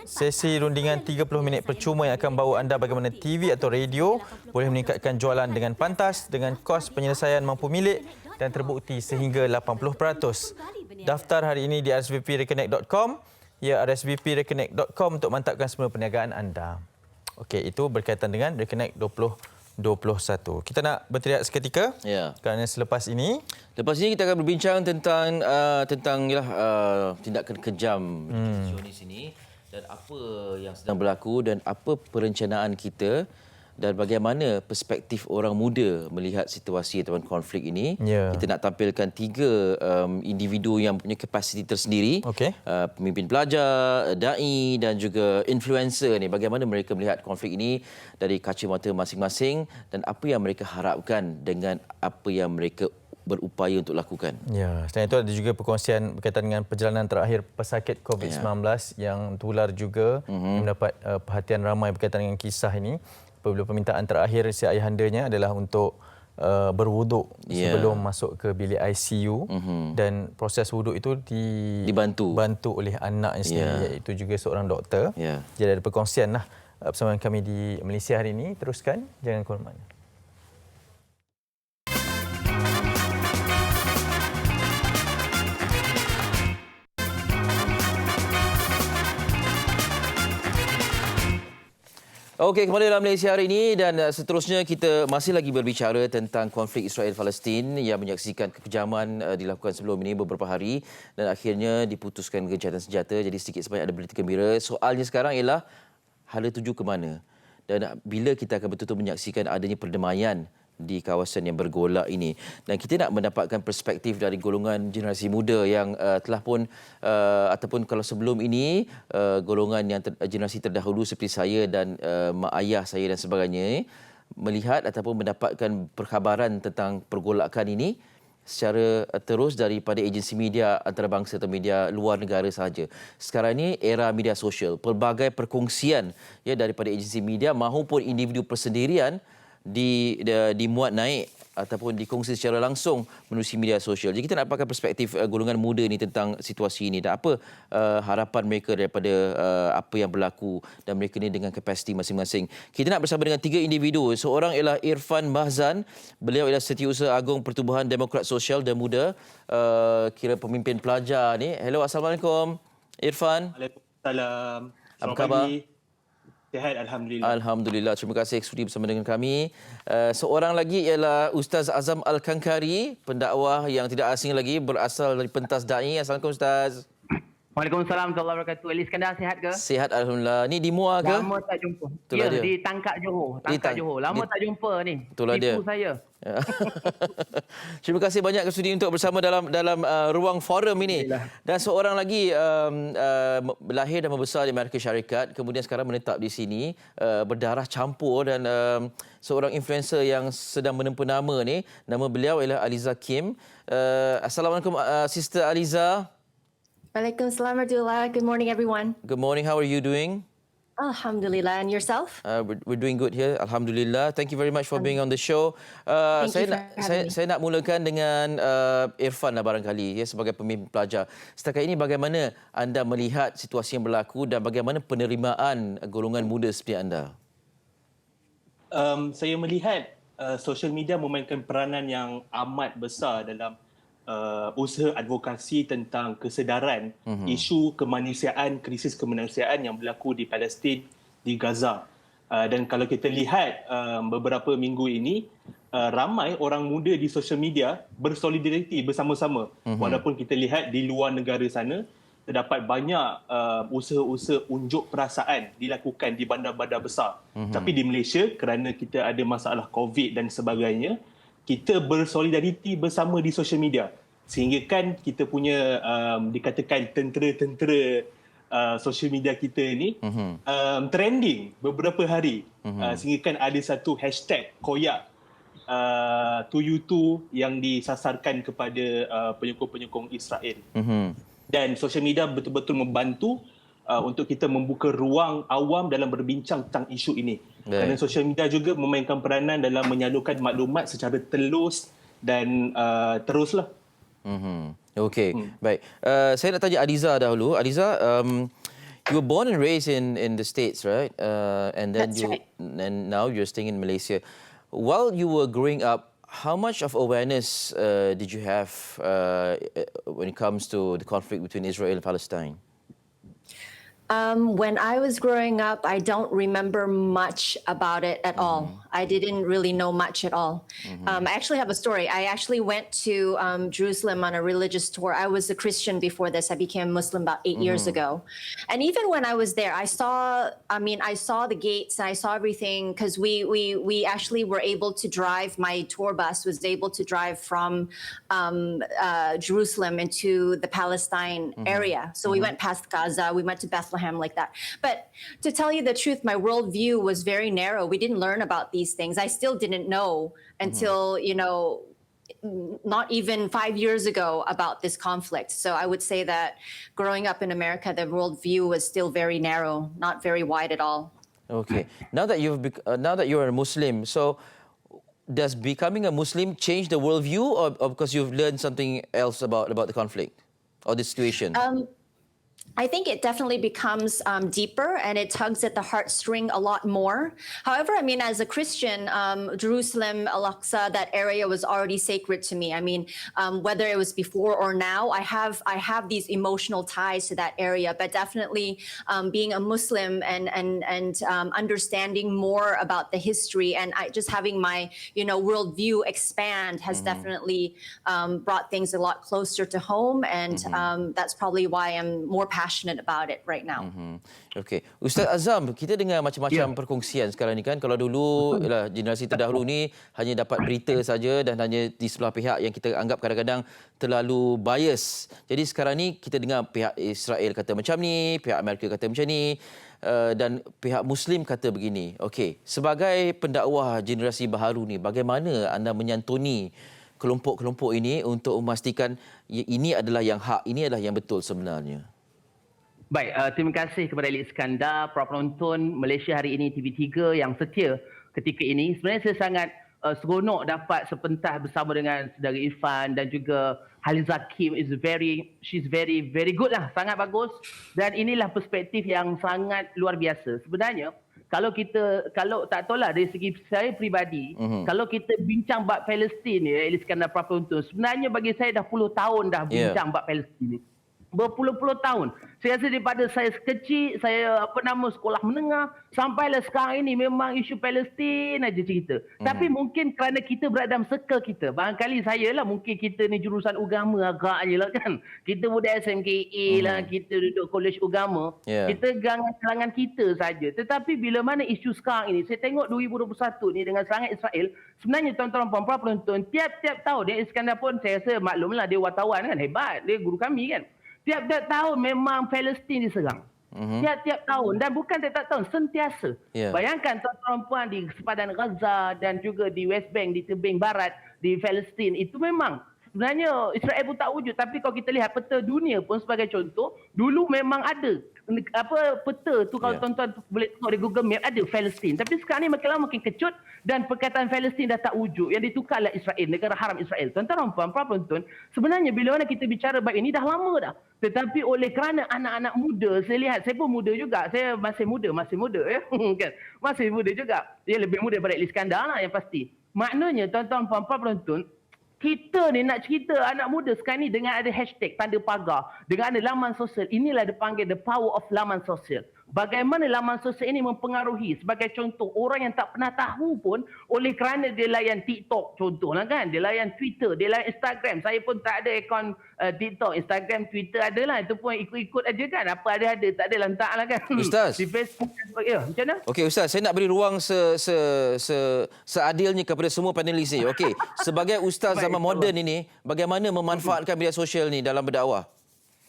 sesi rundingan 30 minit percuma yang akan bawa anda bagaimana TV atau radio boleh meningkatkan jualan dengan pantas dengan kos penyelesaian mampu milik dan terbukti sehingga 80%. Daftar hari ini di rsvpreconnect.com, ya, rsvpreconnect.com untuk mantapkan semua perniagaan anda. Okey, itu berkaitan dengan Reconnect 2021. Kita nak berteriak seketika kerana selepas ini kita akan berbincang tentang tindakan kejam Zionis ini dan apa yang sedang berlaku dan apa perencanaan kita dan bagaimana perspektif orang muda melihat situasi ataupun konflik ini. Kita nak tampilkan 3 individu yang punya kapasiti tersendiri. Pemimpin pelajar, da'i dan juga influencer ni. Bagaimana mereka melihat konflik ini dari kacamata masing-masing dan apa yang mereka harapkan dengan apa yang mereka berupaya untuk lakukan. Ya, selain itu ada juga perkongsian berkaitan dengan perjalanan terakhir pesakit COVID-19 yang tular juga yang mendapat perhatian ramai berkaitan dengan kisah ini. Apabila permintaan terakhir si ayahandanya adalah untuk berwuduk sebelum masuk ke bilik ICU dan proses wuduk itu dibantu oleh anaknya sendiri iaitu juga seorang doktor. Jadi ada perkongsian bersama kami di Malaysia hari ini. Teruskan, jangan ke mana-mana. Okey, kembali dalam Malaysia hari ini dan seterusnya kita masih lagi berbicara tentang konflik Israel-Palestin yang menyaksikan kekejaman dilakukan sebelum ini beberapa hari dan akhirnya diputuskan gencatan senjata. Jadi sedikit sebanyak ada berita gembira. Soalnya sekarang ialah hala tuju ke mana? Dan bila kita akan betul-betul menyaksikan adanya perdamaian di kawasan yang bergolak ini. Dan kita nak mendapatkan perspektif dari golongan generasi muda yang telah pun ataupun kalau sebelum ini golongan yang generasi terdahulu seperti saya dan mak ayah saya dan sebagainya melihat ataupun mendapatkan perkhabaran tentang pergolakan ini secara terus daripada agensi media antarabangsa atau media luar negara sahaja. Sekarang ini era media sosial, pelbagai perkongsian ya daripada agensi media maupun individu persendirian dimuat naik ataupun dikongsi secara langsung menerusi media sosial. Jadi kita nak dapatkan perspektif golongan muda ni tentang situasi ini dan apa harapan mereka daripada apa yang berlaku dan mereka ni dengan kapasiti masing-masing. Kita nak bersama dengan 3 individu. Seorang ialah Irfan Mahzan. Beliau ialah Setiausaha Agung Pertubuhan Demokrat Sosial dan Muda, kira pemimpin pelajar ni. Hello, Assalamualaikum Irfan. Waalaikumsalam. Apa khabar? Pagi. Sihat, Alhamdulillah. Alhamdulillah. Terima kasih sudi bersama dengan kami. Seorang lagi ialah Ustaz Azam Al-Kankari, pendakwah yang tidak asing lagi, berasal dari pentas da'i. Assalamualaikum Ustaz. Waalaikumsalam warahmatullahi wabarakatuh. Ali Iskandar sihat ke? Sihat Alhamdulillah. Ni di Muar ke? Lama tak jumpa. Itulah dia. Di Tangkak Johor. Johor. Lama tak jumpa ni. Itulah dia. Tipu saya. Terima kasih banyak sudi untuk bersama dalam ruang forum ini. Dan seorang lagi lahir dan membesar di Amerika Syarikat, kemudian sekarang menetap di sini, berdarah campur dan seorang influencer yang sedang menempuh nama ni. Nama beliau ialah Aliza Kim. Assalamualaikum Sister Aliza. Waalaikumsalam warahmatullahi. Good morning, everyone. Good morning. How are you doing? Alhamdulillah. And yourself? We're doing good here. Alhamdulillah. Thank you very much for being on the show. Saya nak mulakan dengan Irfan lah barangkali ya, sebagai pemimpin pelajar. Setakat ini bagaimana anda melihat situasi yang berlaku dan bagaimana penerimaan golongan muda seperti anda? Saya melihat social media memainkan peranan yang amat besar dalam usaha advokasi tentang kesedaran isu kemanusiaan, krisis kemanusiaan yang berlaku di Palestin, di Gaza. Dan kalau kita lihat beberapa minggu ini, ramai orang muda di social media bersolidariti bersama-sama. Walaupun kita lihat di luar negara sana, terdapat banyak usaha-usaha unjuk perasaan dilakukan di bandar-bandar besar. Tapi di Malaysia, kerana kita ada masalah COVID dan sebagainya, kita bersolidariti bersama di social media. Sehingga kan kita punya dikatakan tentera-tentera social media kita ni trending beberapa hari. Sehingga kan ada satu hashtag koyak to you too yang disasarkan kepada penyokong-penyokong Israel. Dan social media betul-betul membantu untuk kita membuka ruang awam dalam berbincang tentang isu ini. Kerana social media juga memainkan peranan dalam menyalurkan maklumat secara telus dan teruslah. Okey, baik. Saya nak tanya Aliza dahulu. Aliza, you were born and raised in the States, right? And then That's right. And now you're staying in Malaysia. While you were growing up, how much of awareness did you have when it comes to the conflict between Israel and Palestine? When I was growing up, I don't remember much about it at all. I didn't really know much at all. I actually have a story. I actually went to Jerusalem on a religious tour. I was a Christian before this. I became Muslim about 8 years ago. And even when I was there, I saw the gates and I saw everything because we actually were able to drive. My tour bus was able to drive from Jerusalem into the Palestine area. So we went past Gaza, we went to Bethlehem like that. But to tell you the truth, my worldview was very narrow. We didn't learn about these things. I still didn't know until, not even 5 years ago about this conflict. So I would say that growing up in America, the worldview was still very narrow, not very wide at all. Okay. Now that you're a Muslim, so does becoming a Muslim change the worldview, or because you've learned something else about the conflict or the situation? I think it definitely becomes deeper and it tugs at the heartstring a lot more. However, I mean, as a Christian, Jerusalem, Al-Aqsa, that area was already sacred to me. I mean, whether it was before or now, I have these emotional ties to that area. But definitely, being a Muslim and understanding more about the history and just having my worldview expand has definitely brought things a lot closer to home, and that's probably why I'm more passionate about it right now. Okey, Ustaz Azam, kita dengar macam-macam perkongsian sekarang ni kan. Kalau dulu generasi terdahulu ni hanya dapat berita saja dan hanya di sebelah pihak yang kita anggap kadang-kadang terlalu bias. Jadi sekarang ni kita dengar pihak Israel kata macam ni, pihak Amerika kata macam ni, dan pihak Muslim kata begini. Okey, sebagai pendakwah generasi baharu ni, bagaimana anda menyantuni kelompok-kelompok ini untuk memastikan ini adalah yang hak, ini adalah yang betul sebenarnya? Baik, terima kasih kepada Elie Iskandar, para penonton Malaysia Hari Ini TV3 yang setia ketika ini. Sebenarnya saya sangat seronok dapat sepentas bersama dengan saudara Irfan dan juga Haliza Kim. She's very good lah, sangat bagus. Dan inilah perspektif yang sangat luar biasa. Sebenarnya kalau tak tahulah dari segi saya peribadi, kalau kita bincang bab Palestin ni, Elie Iskandar, para penonton, sebenarnya bagi saya dah puluh tahun dah bincang bab Palestin ni. Berpuluh-puluh tahun. Saya rasa daripada saya kecil, saya sekolah menengah, sampailah sekarang ini memang isu Palestin aja cerita. Tapi mungkin kerana kita berada dalam circle kita, barangkali saya lah, mungkin kita ni jurusan agama agaknya lah kan. Kita budak SMKA lah, kita duduk kolej agama. Kita kalangan kita saja. Tetapi bila mana isu sekarang ini, saya tengok 2021 ni dengan serangan Israel, sebenarnya tuan-tuan dan puan-puan penonton, tiap-tiap tahun, dia Iskandar pun saya rasa maklumlah, dia wartawan kan, hebat, dia guru kami kan. Tiap-tiap tahun memang Palestin diserang. Tiap-tiap tahun. Dan bukan tiap-tiap tahun, sentiasa. Bayangkan tuan-tuan puan di sepadan Gaza dan juga di West Bank, di tebing barat, di Palestin. Itu memang sebenarnya Israel pun tak wujud. Tapi kalau kita lihat peta dunia pun sebagai contoh, dulu memang ada peta tu, kalau tuan-tuan boleh tengok di Google Map, ada Palestin. Tapi sekarang ni makin lama makin kecut dan perkataan Palestin dah tak wujud. Yang ditukarlah Israel, negara haram Israel. Tuan-tuan dan puan-puan penonton, sebenarnya bila mana kita bicara bab ini dah lama dah. Tetapi oleh kerana anak-anak muda, saya lihat, saya pun muda juga. Saya masih muda ya. Kan? Masih muda juga. Dia lebih muda daripada Elie Iskandar lah yang pasti. Maknanya tuan-tuan dan puan-puan penonton, kita ni nak cerita anak muda sekarang ni dengan ada hashtag tanda pagar, dengan ada laman sosial. Inilah dipanggil the power of laman sosial. Bagaimana laman sosial ini mempengaruhi, sebagai contoh, orang yang tak pernah tahu pun oleh kerana dia layan TikTok contohlah kan, dia layan Twitter, dia layan Instagram. Saya pun tak ada akaun TikTok, Instagram, Twitter adalah, itu pun ikut-ikut aja kan, apa ada, tak ada lantak lah kan. Ustaz, di Facebook, macam mana? Okey Ustaz, saya nak beri ruang seadilnya kepada semua panelis ni. Okey, sebagai ustaz zaman moden ini, bagaimana memanfaatkan media sosial ni dalam berdakwah?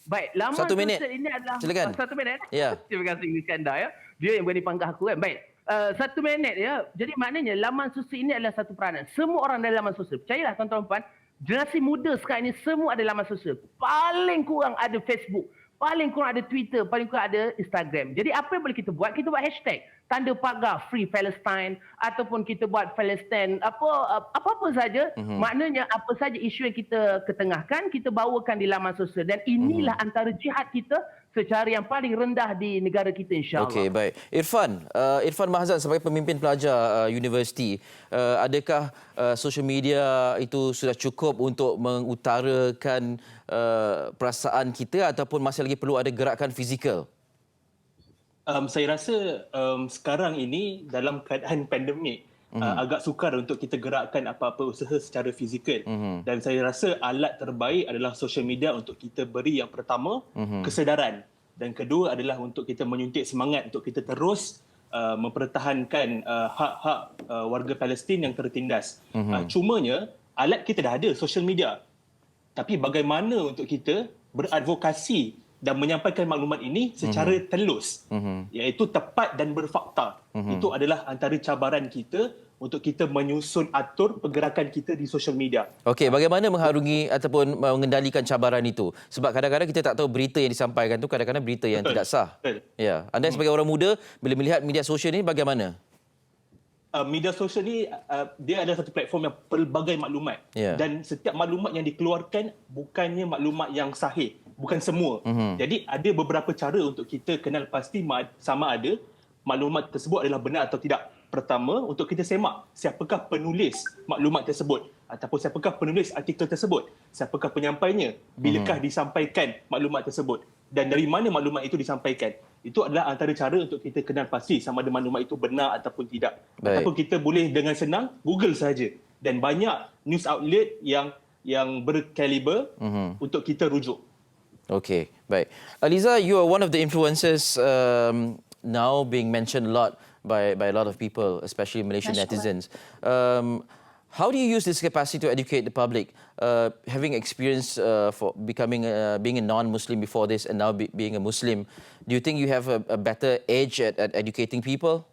Baik, laman sosial ini adalah... Silakan. 1 minit. Ya. Terima kasih Iskandar ya. Dia yang berani panggah aku kan. Baik. 1 minit ya. Jadi maknanya laman sosial ini adalah satu peranan. Semua orang ada laman sosial. Percayalah tuan-tuan puan, generasi muda sekarang ini semua ada laman sosial. Paling kurang ada Facebook, paling kurang ada Twitter, paling kurang ada Instagram. Jadi apa yang boleh kita buat? Kita buat hashtag tanda pagar Free Palestine, ataupun kita buat Palestine apa-apa saja. Maknanya apa saja isu yang kita ketengahkan, kita bawakan di laman sosial, dan inilah antara jihad kita secara yang paling rendah di negara kita, insya-Allah. Okey, baik. Irfan Mahzan sebagai pemimpin pelajar universiti, adakah social media itu sudah cukup untuk mengutarakan perasaan kita ataupun masih lagi perlu ada gerakan fizikal? Saya rasa sekarang ini dalam keadaan pandemik, agak sukar untuk kita gerakkan apa-apa usaha secara fizikal. Dan saya rasa alat terbaik adalah social media untuk kita beri yang pertama, kesedaran. Dan kedua adalah untuk kita menyuntik semangat untuk kita terus mempertahankan hak-hak warga Palestin yang tertindas. Cumanya, alat kita dah ada, social media. Tapi bagaimana untuk kita beradvokasi dan menyampaikan maklumat ini secara telus, iaitu tepat dan berfakta. Itu adalah antara cabaran kita untuk kita menyusun atur pergerakan kita di sosial media. Okey, bagaimana mengharungi ataupun mengendalikan cabaran itu? Sebab kadang-kadang kita tak tahu berita yang disampaikan tu kadang-kadang berita yang tidak sah. Ya, anda sebagai orang muda bila melihat media sosial ini bagaimana? Media sosial ni dia adalah satu platform yang pelbagai maklumat, dan setiap maklumat yang dikeluarkan bukannya maklumat yang sahih. bukan semua. Jadi ada beberapa cara untuk kita kenal pasti sama ada maklumat tersebut adalah benar atau tidak. Pertama, untuk kita semak siapakah penulis maklumat tersebut ataupun siapakah penulis artikel tersebut, siapakah penyampainya, bilakah disampaikan maklumat tersebut dan dari mana maklumat itu disampaikan. Itu adalah antara cara untuk kita kenal pasti sama ada maklumat itu benar ataupun tidak. Ataupun kita boleh dengan senang Google saja dan banyak news outlet yang berkaliber untuk kita rujuk. Okay, baik. Liza, you are one of the influencers now being mentioned a lot by a lot of people, especially Malaysian netizens. How do you use this capacity to educate the public? Having experience for being a non-Muslim before this and now being a Muslim, do you think you have a better edge at educating people?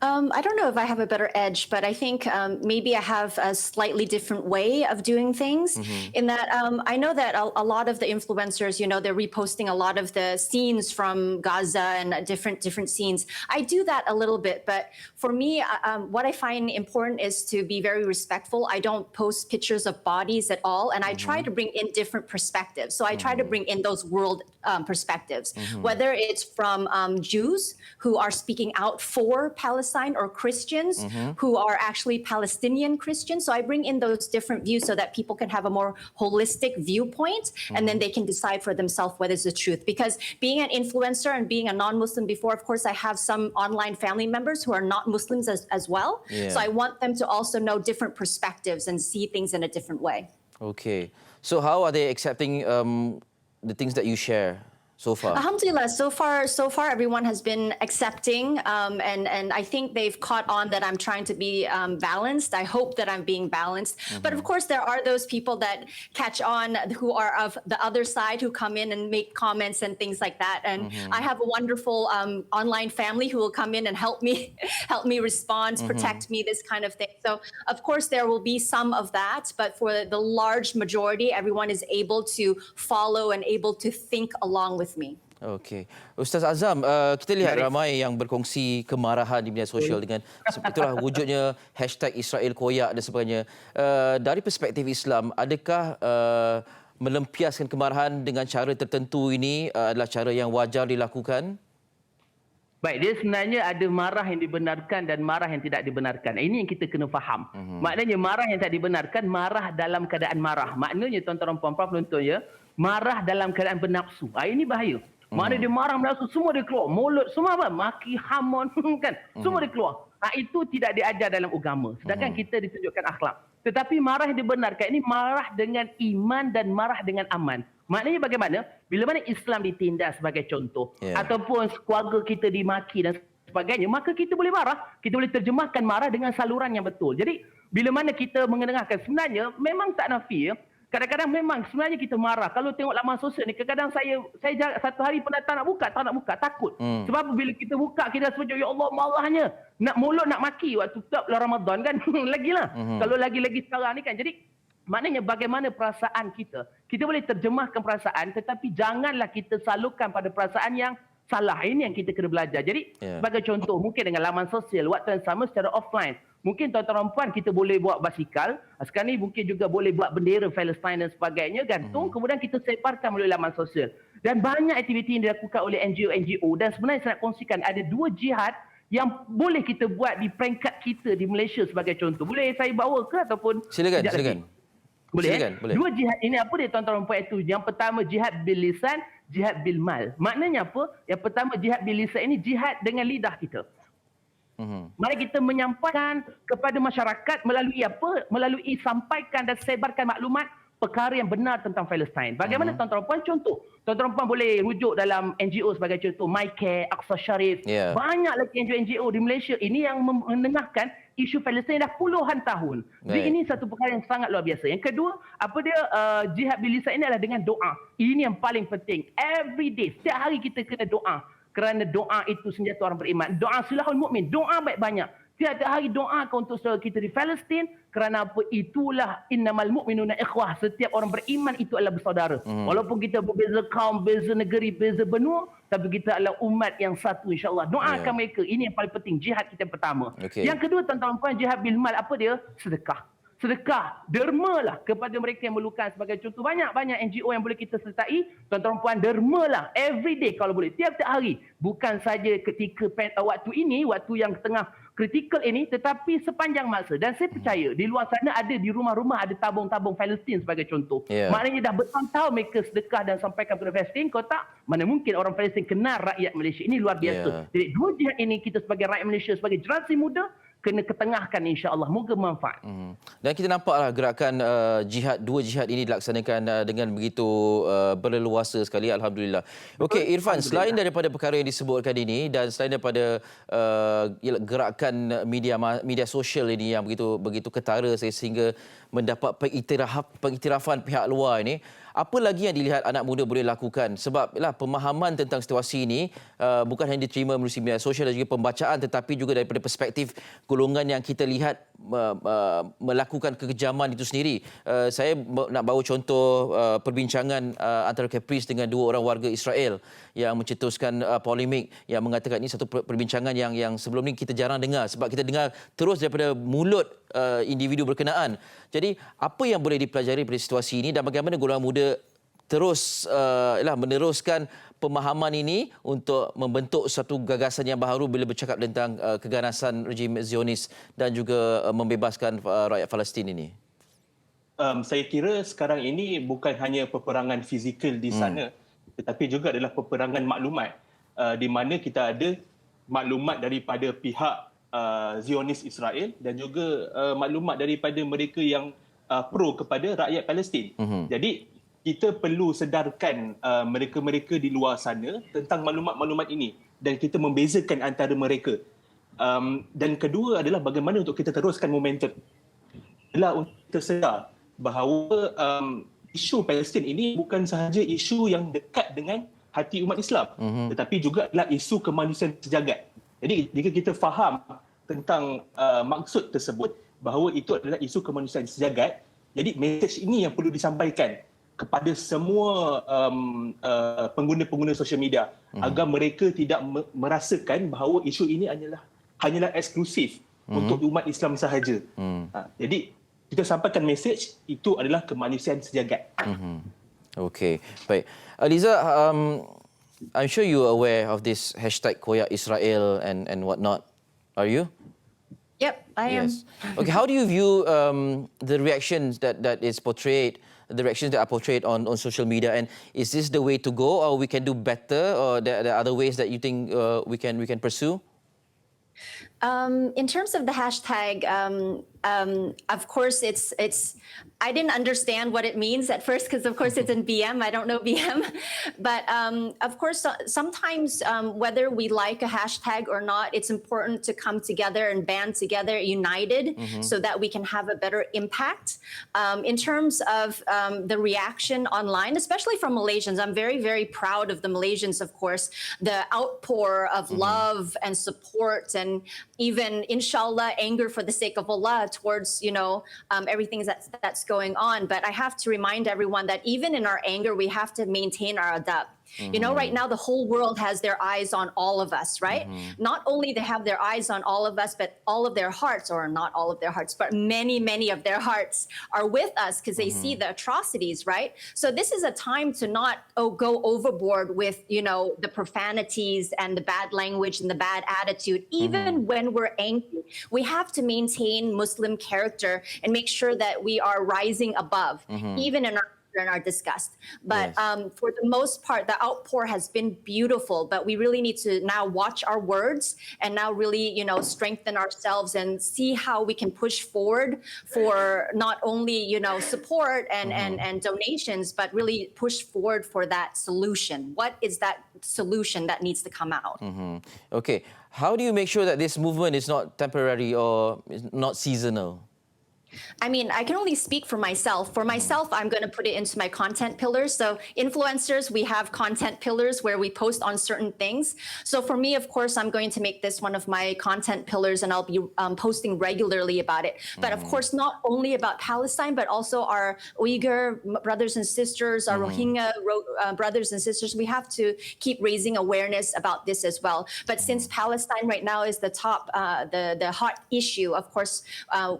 I don't know if I have a better edge, but I think maybe I have a slightly different way of doing things in that I know that a lot of the influencers, they're reposting a lot of the scenes from Gaza and different scenes. I do that a little bit, but for me, what I find important is to be very respectful. I don't post pictures of bodies at all, and I try to bring in different perspectives. So I try to bring in those world perspectives, whether it's from Jews who are speaking out for Palestine or Christians who are actually Palestinian Christians. So I bring in those different views so that people can have a more holistic viewpoint and then they can decide for themselves what is the truth. Because being an influencer and being a non-Muslim before, of course, I have some online family members who are not Muslims as well. Yeah. So I want them to also know different perspectives and see things in a different way. Okay. So how are they accepting the things that you share so far? Alhamdulillah, so far everyone has been accepting, and I think they've caught on that I'm trying to be balanced. I hope that I'm being balanced. But of course, there are those people that catch on who are of the other side who come in and make comments and things like that. And I have a wonderful online family who will come in and help me respond, protect me, this kind of thing. So of course there will be some of that, but for the large majority, everyone is able to follow and able to think along with me. Okey. Ustaz Azam, kita lihat ramai yang berkongsi kemarahan di media sosial dengan itulah wujudnya hashtag Israel koyak dan sebagainya. Dari perspektif Islam, adakah melempiaskan kemarahan dengan cara tertentu ini adalah cara yang wajar dilakukan? Baik, dia sebenarnya ada marah yang dibenarkan dan marah yang tidak dibenarkan. Ini yang kita kena faham. Maknanya marah yang tak dibenarkan, marah dalam keadaan marah. Maknanya tuan-tuan dan puan-puan penonton ya, marah dalam keadaan bernafsu. Ini bahaya. Maknanya dia marah bernafsu, semua dia keluar. Mulut, semua apa? Maki, hamon, kan? Semua dia keluar. Itu tidak diajar dalam agama. Sedangkan kita ditunjukkan akhlak. Tetapi marah yang dibenarkan ini marah dengan iman dan marah dengan aman. Maknanya bagaimana? Bila mana Islam ditindas sebagai contoh, ataupun keluarga kita dimaki dan sebagainya, maka kita boleh marah. Kita boleh terjemahkan marah dengan saluran yang betul. Jadi, bila mana kita mengenengahkan, sebenarnya memang tak nafi ya. Kadang-kadang memang sebenarnya kita marah. Kalau tengok laman sosial ni, kadang-kadang saya satu hari pernah tak nak buka, takut. Sebab bila kita buka, kita rasa macam, ya Allah marahnya. Nak mulut, nak maki waktu bulan Ramadan kan. Lagilah. Kalau lagi-lagi sekarang ni kan. Jadi, maknanya bagaimana perasaan kita. Kita boleh terjemahkan perasaan, tetapi janganlah kita salurkan pada perasaan yang salah. Ini yang kita kena belajar. Jadi, sebagai contoh, mungkin dengan laman sosial, waktu yang sama secara offline. Mungkin tuan-tuan puan kita boleh buat basikal. Sekarang ni mungkin juga boleh buat bendera Palestin dan sebagainya. Gantung, kemudian kita sebarkan melalui laman sosial. Dan banyak aktiviti yang dilakukan oleh NGO-NGO. Dan sebenarnya saya nak kongsikan, ada 2 jihad yang boleh kita buat di peringkat kita di Malaysia sebagai contoh. Boleh saya bawa ke ataupun... Silakan. Boleh, boleh. 2 jihad ini apa dia tuan-tuan dan puan itu? Yang pertama jihad bil lisan, jihad bil mal. Maknanya apa? Yang pertama jihad bil lisan ini jihad dengan lidah kita. Mari kita menyampaikan kepada masyarakat melalui apa? Melalui sampaikan dan sebarkan maklumat perkara yang benar tentang Palestin. Bagaimana tuan-tuan dan puan? Contoh, tuan-tuan dan puan boleh rujuk dalam NGO sebagai contoh, MyCare, Aqsa Sharif. Banyak lagi NGO di Malaysia ini yang menengahkan isu Palestin dah puluhan tahun. Jadi ini satu perkara yang sangat luar biasa. Yang kedua, apa dia jihad bil lisan ini adalah dengan doa. Ini yang paling penting. Every day, setiap hari kita kena doa. Kerana doa itu senjata orang beriman. Doa silahul mukmin. Doa banyak-banyak. Tiap hari doakan untuk saudara kita di Palestin. Kerana apa? Itulah innamal mu'minuna ikhwah. Setiap orang beriman itu adalah bersaudara. Walaupun kita berbeza kaum, beza negeri, beza benua, tapi kita adalah umat yang satu insya-Allah. Doakan mereka. Ini yang paling penting. Jihad kita yang pertama. Yang kedua, tuan-tuan puan, jihad bil mal apa dia? Sedekah. sedekah, dermalah kepada mereka yang memerlukan. Sebagai contoh, banyak-banyak NGO yang boleh kita sertai. Tuan-tuan puan, dermalah every day kalau boleh, tiap-tiap hari. Bukan saja ketika waktu ini, waktu yang tengah kritikal ini, tetapi sepanjang masa. Dan saya percaya di luar sana ada, di rumah-rumah ada tabung-tabung Palestin sebagai contoh. Maknanya dah bertahun-tahun mereka sedekah dan sampaikan kepada Palestin. Kalau tak, mana mungkin orang Palestin kenal rakyat Malaysia. Ini luar biasa. Jadi dua jihad ini kita sebagai rakyat Malaysia, sebagai generasi muda, kena ketengahkan, insya-Allah. Moga manfaat. Dan kita nampaklah gerakan dua jihad ini dilaksanakan dengan begitu berleluasa sekali, alhamdulillah. Okey Irfan, selain daripada perkara yang disebutkan ini dan selain daripada gerakan media sosial ini yang begitu ketara sehingga mendapat pengiktirafan pihak luar ini, apa lagi yang dilihat anak muda boleh lakukan? Sebab pemahaman tentang situasi ini bukan hanya diterima melalui media sosial dan juga pembacaan, tetapi juga daripada perspektif golongan yang kita lihat melakukan kekejaman itu sendiri. Saya nak bawa contoh perbincangan antara Caprice dengan dua orang warga Israel yang mencetuskan polemik, yang mengatakan ini satu perbincangan yang sebelum ini kita jarang dengar sebab kita dengar terus daripada mulut individu berkenaan. Jadi apa yang boleh dipelajari dari situasi ini dan bagaimana golongan muda terus meneruskan pemahaman ini untuk membentuk satu gagasan yang baharu bila bercakap tentang keganasan rejim Zionis dan juga membebaskan rakyat Palestin ini? Saya kira sekarang ini bukan hanya peperangan fizikal di sana, tetapi juga adalah peperangan maklumat, di mana kita ada maklumat daripada pihak Zionis Israel dan juga maklumat daripada mereka yang pro kepada rakyat Palestin. Jadi kita perlu sedarkan mereka-mereka di luar sana tentang maklumat-maklumat ini dan kita membezakan antara mereka. Dan kedua adalah bagaimana untuk kita teruskan momentum. Adalah untuk kita sedar bahawa isu Palestin ini bukan sahaja isu yang dekat dengan hati umat Islam, tetapi juga adalah isu kemanusiaan sejagat. Jadi jika kita faham tentang maksud tersebut bahawa itu adalah isu kemanusiaan sejagat, jadi mesej ini yang perlu disampaikan kepada semua pengguna-pengguna sosial media agar mereka tidak merasakan bahawa isu ini hanyalah eksklusif untuk umat Islam sahaja. Jadi kita sampaikan mesej itu adalah kemanusiaan sejagat. Okey, baik. Liza, I'm sure you are aware of this hashtag Koyak Israel and whatnot. Are you? Yep, I am. Okay, how do you view the reactions that is portrayed, the reactions that are portrayed on social media, and is this the way to go, or we can do better, or there are other ways that you think we can pursue? In terms of the hashtag, of course, it's. I didn't understand what it means at first because, of course, it's in BM. I don't know BM, but of course, sometimes whether we like a hashtag or not, it's important to come together and band together, united, so that we can have a better impact. In terms of the reaction online, especially from Malaysians, I'm very, very proud of the Malaysians. Of course, the outpour of love and support, and even, inshallah, anger for the sake of Allah towards everything that's going on. But I have to remind everyone that even in our anger, we have to maintain our adab. Right now, the whole world has their eyes on all of us, right? Not only they have their eyes on all of us, but all of their hearts, or not all of their hearts, but many, many of their hearts are with us because they see the atrocities, right? So this is a time to not go overboard with, the profanities and the bad language and the bad attitude. Even when we're angry, we have to maintain Muslim character and make sure that we are rising above, even in our disgust. But for the most part, the outpour has been beautiful, but we really need to now watch our words and now really, strengthen ourselves and see how we can push forward for not only, support and donations, but really push forward for that solution. What is that solution that needs to come out? Okay. How do you make sure that this movement is not temporary or is not seasonal? I mean, I can only speak for myself. For myself, I'm going to put it into my content pillars. So influencers, we have content pillars where we post on certain things. So for me, of course, I'm going to make this one of my content pillars, and I'll be posting regularly about it. But of course, not only about Palestine, but also our Uyghur brothers and sisters, our Rohingya brothers and sisters. We have to keep raising awareness about this as well. But since Palestine right now is the top, the hot issue, of course,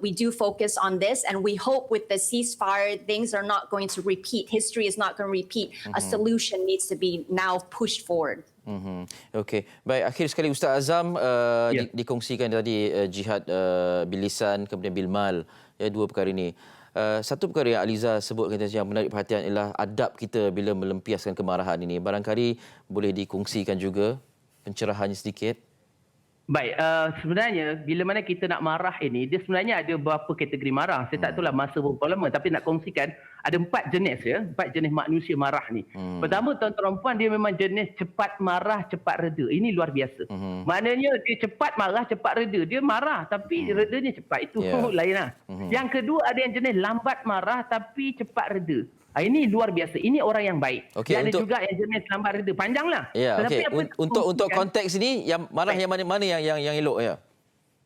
we do focus on this, and we hope with the ceasefire, things are not going to repeat. History is not going to repeat. A solution needs to be now pushed forward. Okey, baik, akhir sekali Ustaz Azam dikongsikan tadi jihad bilisan kemudian bilmal, ya, dua perkara ini. Satu perkara yang Aliza sebutkan yang menarik perhatian ialah adab kita bila melempiaskan kemarahan ini. Barangkali boleh dikongsikan juga pencerahannya sedikit. Baik, sebenarnya bila mana kita nak marah ini, dia sebenarnya ada beberapa kategori marah. Saya tak tahulah masa berapa lama, tapi nak kongsikan ada 4 jenis, ya, 4 jenis manusia marah ni. Pertama, tuan-tuan puan, dia memang jenis cepat marah, cepat reda. Ini luar biasa. Maknanya dia cepat marah, cepat reda. Dia marah tapi redanya cepat. Itu lain lah. Yang kedua, ada yang jenis lambat marah tapi cepat reda. Ini luar biasa. Ini orang yang baik. Okay, ada juga yang jenis lambat reda. Panjanglah. Ya, okey. Untuk konteks ini yang marah yang mana-mana yang elok, ya.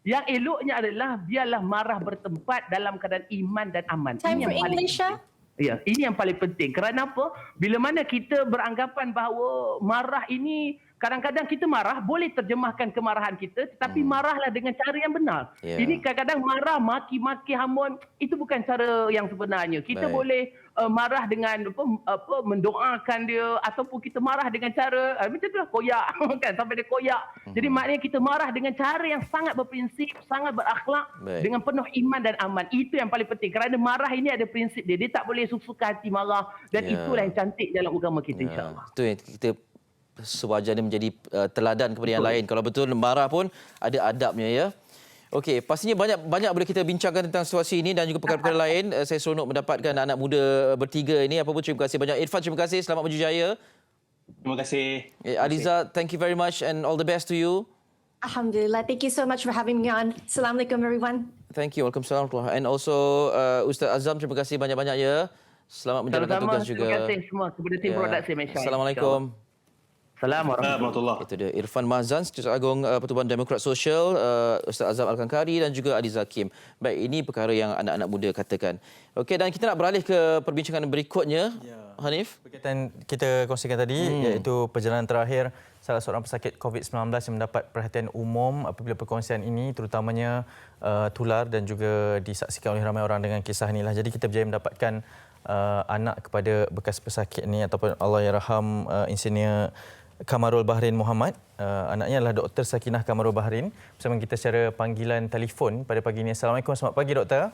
Yang eloknya adalah biarlah marah bertempat dalam keadaan iman dan aman. Time for English, ya, ini yang paling penting. Kerana apa? Bila mana kita beranggapan bahawa marah ini, kadang-kadang kita marah boleh terjemahkan kemarahan kita, tetapi marahlah dengan cara yang benar. Ini kadang-kadang marah, maki-maki, hamun, itu bukan cara yang sebenarnya. Kita boleh marah dengan mendoakan dia, ataupun kita marah dengan cara macam itulah, koyak kan, sampai dia koyak. Jadi maknanya kita marah dengan cara yang sangat berprinsip, sangat berakhlak, dengan penuh iman dan aman. Itu yang paling penting. Kerana marah ini ada prinsip dia. Dia tak boleh suka hati marah, dan itulah yang cantik dalam agama kita, insya-Allah. Itu yang kita sewajarnya menjadi teladan kepada yang lain. Kalau betul marah pun ada adabnya, ya. Okey, pastinya banyak boleh kita bincangkan tentang situasi ini dan juga perkara-perkara lain. Saya seronok mendapatkan anak muda bertiga ini. Apa pun terima kasih banyak. Irfan, terima kasih. Selamat berjaya. Terima kasih. Aliza, thank you very much and all the best to you. Alhamdulillah. Thank you so much for having me on. Assalamualaikum everyone. Thank you. Waalaikumsalam. And also Ustaz Azam, terima kasih banyak-banyak, ya. Selamat menjalankan tugas juga. Terima kasih semua kepada tim produksi Malaysia. Assalamualaikum. Assalamualaikum. Itu dia Irfan Mahzan, Setiausaha Agung Pertubuhan Demokrat Sosial, Ustaz Azam Al-Kankari dan juga Aliza Kim. Baik, ini perkara yang anak-anak muda katakan. Okey, dan kita nak beralih ke perbincangan berikutnya. Hanif, berkaitan kita kongsikan tadi iaitu perjalanan terakhir salah seorang pesakit COVID-19 yang mendapat perhatian umum apabila perkongsian ini terutamanya tular dan juga disaksikan oleh ramai orang dengan kisah inilah. Jadi kita berjaya mendapatkan anak kepada bekas pesakit ini ataupun Allahyarham Insinyur Kamarul Bahrin Muhammad. Anaknya adalah Dr. Sakinah Kamarul Bahrin. Bersama kita secara panggilan telefon pada pagi ini. Assalamualaikum, selamat pagi Doktor.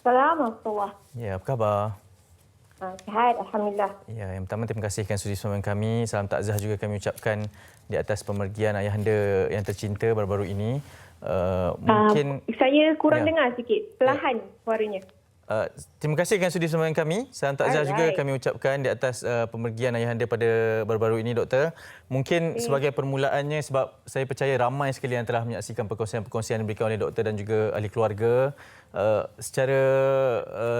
Assalamualaikum. Ya, apa khabar? Sihat, Alhamdulillah. Ya, yang pertama terima kasih kerana sudi bersama kami. Salam takziah juga kami ucapkan di atas pemergian ayahanda yang tercinta baru-baru ini. Mungkin saya kurang dengar sikit, perlahan suaranya. Terima kasih kerana sudi bersama kami. Salam takziah juga kami ucapkan di atas pemergian ayahanda pada baru-baru ini, Doktor. Mungkin sebagai permulaannya, sebab saya percaya ramai sekali yang telah menyaksikan perkongsian-perkongsian yang diberikan oleh Doktor dan juga ahli keluarga. Secara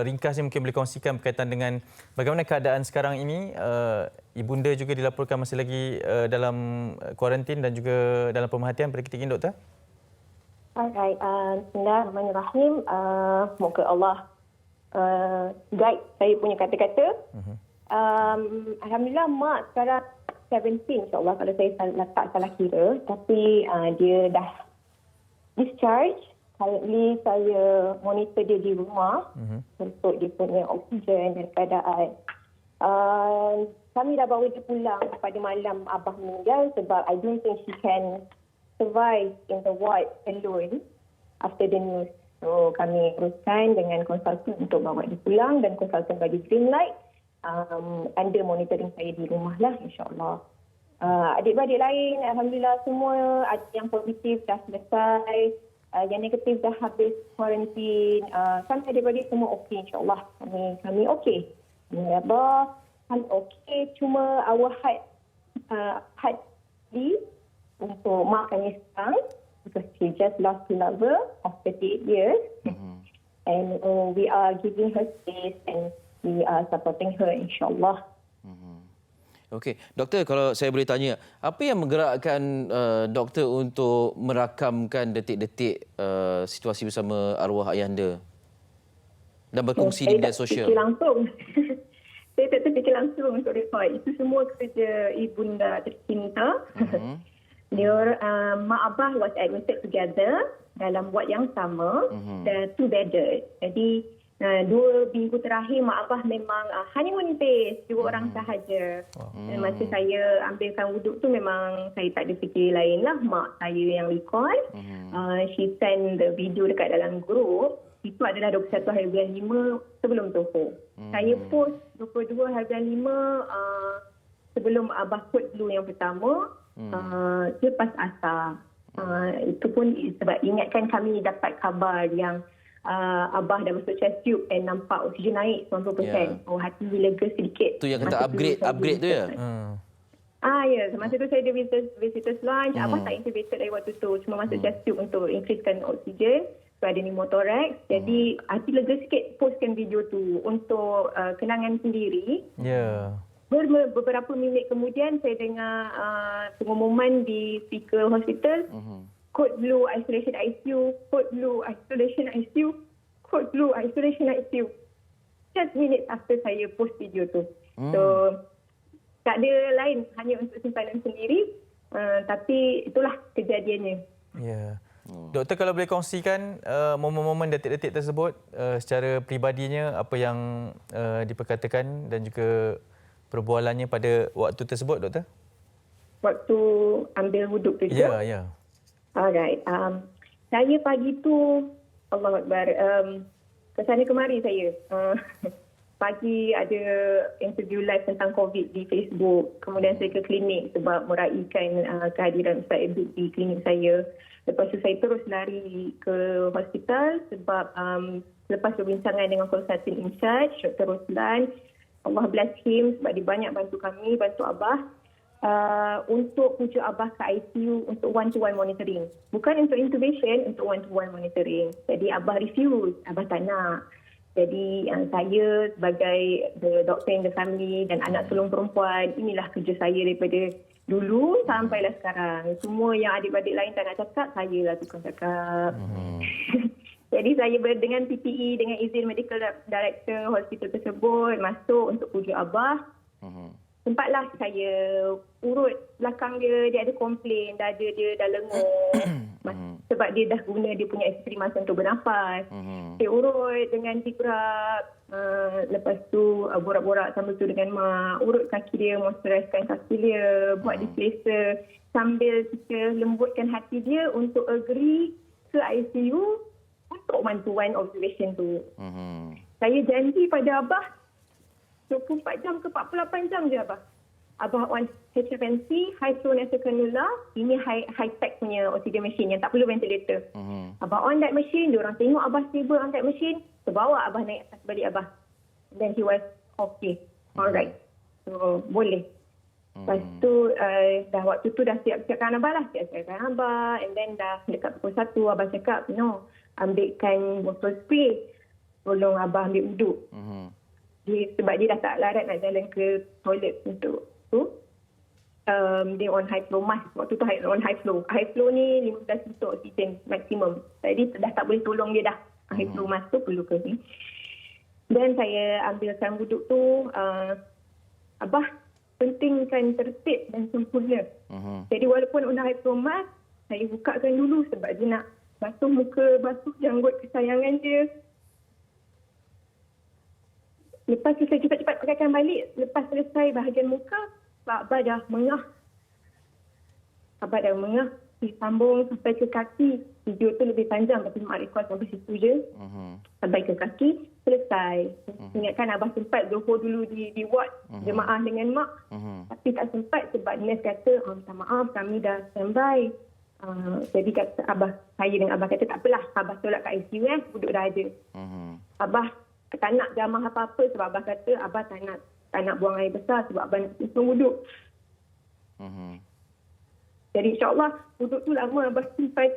ringkasnya mungkin boleh kongsikan berkaitan dengan bagaimana keadaan sekarang ini. Ibunda juga dilaporkan masih lagi dalam kuarantin dan juga dalam pemerhatian pada ketika ini, Doktor. Alright, Bismillahirrahmanirrahim. Moga Allah guide saya punya kata-kata. Alhamdulillah, mak sekarang 17 insyaAllah kalau saya tak salah kira. Tapi dia dah discharge. Currently saya monitor dia di rumah untuk dia punya oksigen dan keadaan. Kami dah bawa dia pulang pada malam abah meninggal sebab I don't think she can survive in the ward alone after the news. So kami teruskan dengan konsultan untuk bawa dia pulang dan konsultan bagi green light under monitoring saya di rumah lah, insyaAllah. Adik-beradik lain, Alhamdulillah semua ada yang positif dah selesai, yang negatif dah habis kuarantin. Sampai adik-beradik semua okey, insyaAllah. Kami okey. Alhamdulillah, kami okey. Cuma our heart untuk mak kami sekarang, because she just lost a lover of 38 years. And we are giving her space and we are supporting her, insyaAllah. Okey, Doktor, kalau saya boleh tanya, apa yang menggerakkan Doktor untuk merakamkan detik-detik situasi bersama arwah ayahanda dan berkongsi di media sosial? Saya tak langsung. Saya tak terfikir langsung untuk rekod. Itu semua kerja ibunda tercinta. Mak abah was admitted together dalam ward yang sama dan 2 bedded. Jadi 2 minggu terakhir mak abah memang honeymoon phase, 2 orang sahaja. Dan masa saya ambilkan wuduk tu memang saya tak ada fikir lain lah. Mak saya yang record. She send the video dekat dalam group. Itu adalah 21 hari bulan 5 sebelum Toho. Saya post 22 hari bulan 5 sebelum abah quote dulu yang pertama. Lepas asar. Itu pun sebab ingatkan kami dapat kabar yang abah dah masuk chest tube dan nampak oksigen naik 90%. Oh, hati lega sedikit. Tu yang kata upgrade tu ya? Ya. Masa tu saya ada visitors lunch. Abah tak intubated dari waktu tu. Cuma masuk chest tube untuk increasekan oksigen. So ada pneumothorax. Jadi hati lega sikit postkan video tu untuk kenangan sendiri. Ya. Beberapa minit kemudian saya dengar pengumuman di speaker hospital. Code blue isolation ICU, code blue isolation ICU, code blue isolation ICU. Just minutes after saya post video tu. So tak ada lain, hanya untuk simpanan sendiri. Tapi itulah kejadiannya. Ya. Doktor, kalau boleh kongsikan momen-momen detik-detik tersebut secara peribadinya, apa yang diperkatakan dan juga perbualannya pada waktu tersebut, doktor? Waktu ambil wuduk tu? Ya. Alright. Saya pagi tu, Allahu Akbar, kesana kemari saya. Pagi ada interview live tentang COVID di Facebook. Kemudian saya ke klinik sebab meraihkan kehadiran Ustaz Abid di klinik saya. Lepas tu saya terus lari ke hospital sebab lepas perbincangan dengan konsultan in charge, Dr. Roslan, Allah bless him sebab dia banyak bantu kami, bantu abah untuk pujuk abah ke ICU untuk one-to-one monitoring. Bukan untuk intubation, untuk one-to-one monitoring. Jadi abah refuse, abah tak nak. Jadi saya sebagai the doctor in the family dan anak sulung perempuan, inilah kerja saya daripada dulu sampailah sekarang. Semua yang adik-adik lain tak nak cakap, saya lah tukang cakap. Jadi saya dengan PPE, dengan izin medical director hospital tersebut, masuk untuk pujuk abah. Sempatlah saya urut belakang dia ada komplain, dada dia dah lenguh. Sebab dia dah guna dia punya aspirin masa untuk bernafas. Saya urut dengan tigrap. Lepas tu borak-borak sambil tu dengan mak. Urut kaki dia, moisturizekan kaki dia, buat displacer. Sambil kita lembutkan hati dia untuk agree ke ICU untuk one-to-one observation tu. Saya janji pada abah 24 jam ke 48 jam je abah. Abah on HFNC, high flow nasal cannula. Ini high-tech punya oxygen machine yang tak perlu ventilator. Abah on that machine, diorang tengok abah stable on that machine. Terbawa abah naik atas balik abah. Then he was okay. Alright. So, boleh. Lepas tu, waktu tu dah siap-siapkan abah lah. Siap-siapkan abah. And then dah dekat pukul 1, abah cakap, no, ambilkan botol spray. Tolong abah ambil wuduk. Sebab dia dah tak larat nak jalan ke toilet untuk tu. Dia on high flow mask. Waktu tu on high flow. High flow ni 15 liter oksigen maksimum. Jadi dah tak boleh tolong dia dah. High flow mask tu perlu ke ni. Dan saya ambilkan wuduk tu. Abah pentingkan tertib dan sempurna. Jadi walaupun on high flow mask, saya bukakan dulu sebab dia nak basuh muka, basuh janggut kesayangan dia. Lepas tu saya cepat-cepat pakaikan balik. Lepas selesai bahagian muka, Abah dah mengah. Abah dah mengah. Disambung sampai ke kaki. Video tu lebih panjang tapi mak rekod sampai situ je. Sampai ke kaki, selesai. Ingatkan Abah sempat Zohor dulu di ward jemaah dengan mak. Tapi tak sempat sebab nurse kata, minta maaf kami dah standby. Jadi kata saya dengan Abah kata tak apalah. Abah tolak kat ICU duduk dah ada. Abah tak nak jamah apa-apa sebab Abah kata Abah tak nak buang air besar sebab Abah nak simpan wuduk. Jadi insyaAllah wuduk tu lama Abah simpan.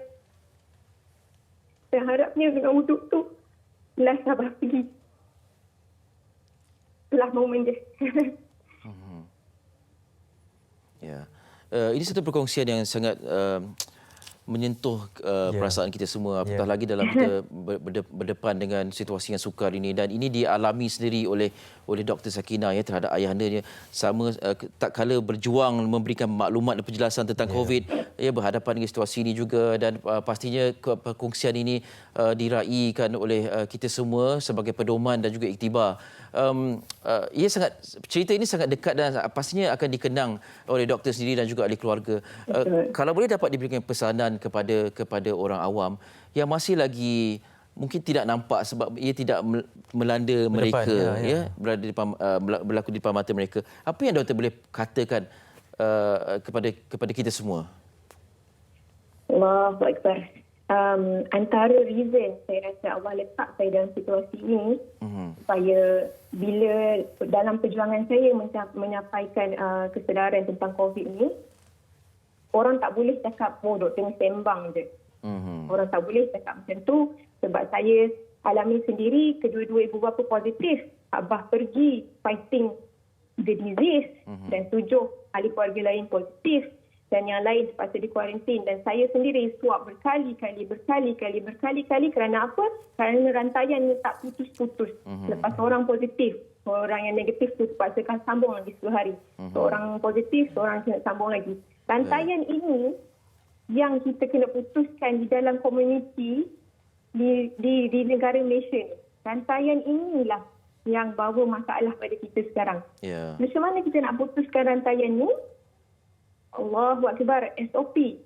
Saya harapnya dengan wuduk tu last Abah pergi. Itulah momen dia. Ya. Ini satu perkongsian yang sangat menyentuh perasaan kita semua, apatah lagi dalam kita berdepan dengan situasi yang sukar ini, dan ini dialami sendiri oleh Dr. Sakinah ya, terhadap ayahandanya. Sama tak kala berjuang memberikan maklumat dan penjelasan tentang COVID, ya, berhadapan dengan situasi ini juga, dan pastinya perkongsian ini diraikan oleh kita semua sebagai pedoman dan juga iktibar. Cerita ini sangat dekat dan pastinya akan dikenang oleh doktor sendiri dan juga ahli keluarga. Kalau boleh dapat diberikan pesanan kepada orang awam yang masih lagi mungkin tidak nampak sebab ia tidak melanda mereka, berlaku di depan mata mereka. Apa yang doktor boleh katakan kepada kita semua? Allahu Akbar. Antara reason saya rasa Allah letak saya dalam situasi ini supaya bila dalam perjuangan saya menyampaikan kesedaran tentang COVID ini, orang tak boleh cakap, doktor ni sembang je. Orang tak boleh cakap macam tu sebab saya alami sendiri, kedua-dua ibu bapa positif. Abah pergi fighting the disease dan 7 ahli keluarga lain positif. Dan yang lain terpaksa dikuarantin, dan saya sendiri swab berkali-kali kerana apa? Kerana rantaian ni tak putus-putus. Lepas orang positif, orang yang negatif tu terpaksa sambung lagi 10 hari. Seorang positif, seorang kena sambung lagi. Rantaian ini yang kita kena putuskan di dalam komuniti di negara Malaysia. Rantaian inilah yang bawa masalah pada kita sekarang. Macam mana kita nak putuskan rantaian ni? Allahu Akbar, SOP.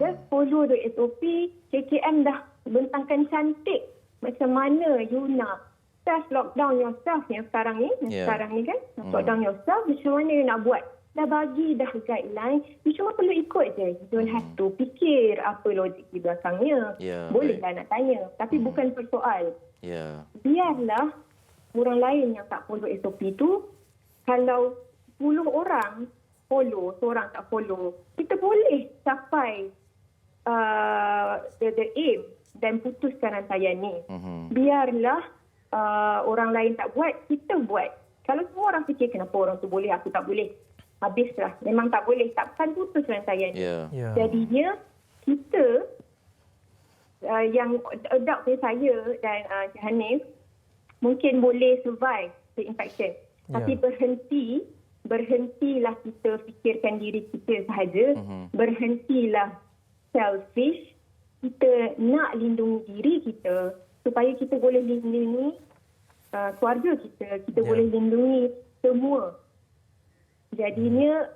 Just follow the SOP. KKM dah bentangkan cantik macam mana you nak self-lockdown yourself yang sekarang ni. Sekarang ni kan, lockdown yourself, macam mana you nak buat. Dah bagi dah guideline, you cuma perlu ikut je. You don't have to fikir apa logik di belakangnya. Bolehlah nak tanya, tapi bukan persoal. Biarlah orang lain yang tak follow SOP tu. Kalau 10 orang follow, seorang tak follow, kita boleh capai the aim dan putuskan rantaian ni. Biarlah orang lain tak buat, kita buat. Kalau semua orang fikir kenapa orang tu boleh, aku tak boleh, habislah. Memang tak boleh, takkan putus rantaian ni. Jadinya kita yang adult saya dan Hanif mungkin boleh survive the infection. Tapi berhentilah kita fikirkan diri kita sahaja. Berhentilah selfish. Kita nak lindungi diri kita supaya kita boleh lindungi keluarga kita. Kita boleh lindungi semua. Jadinya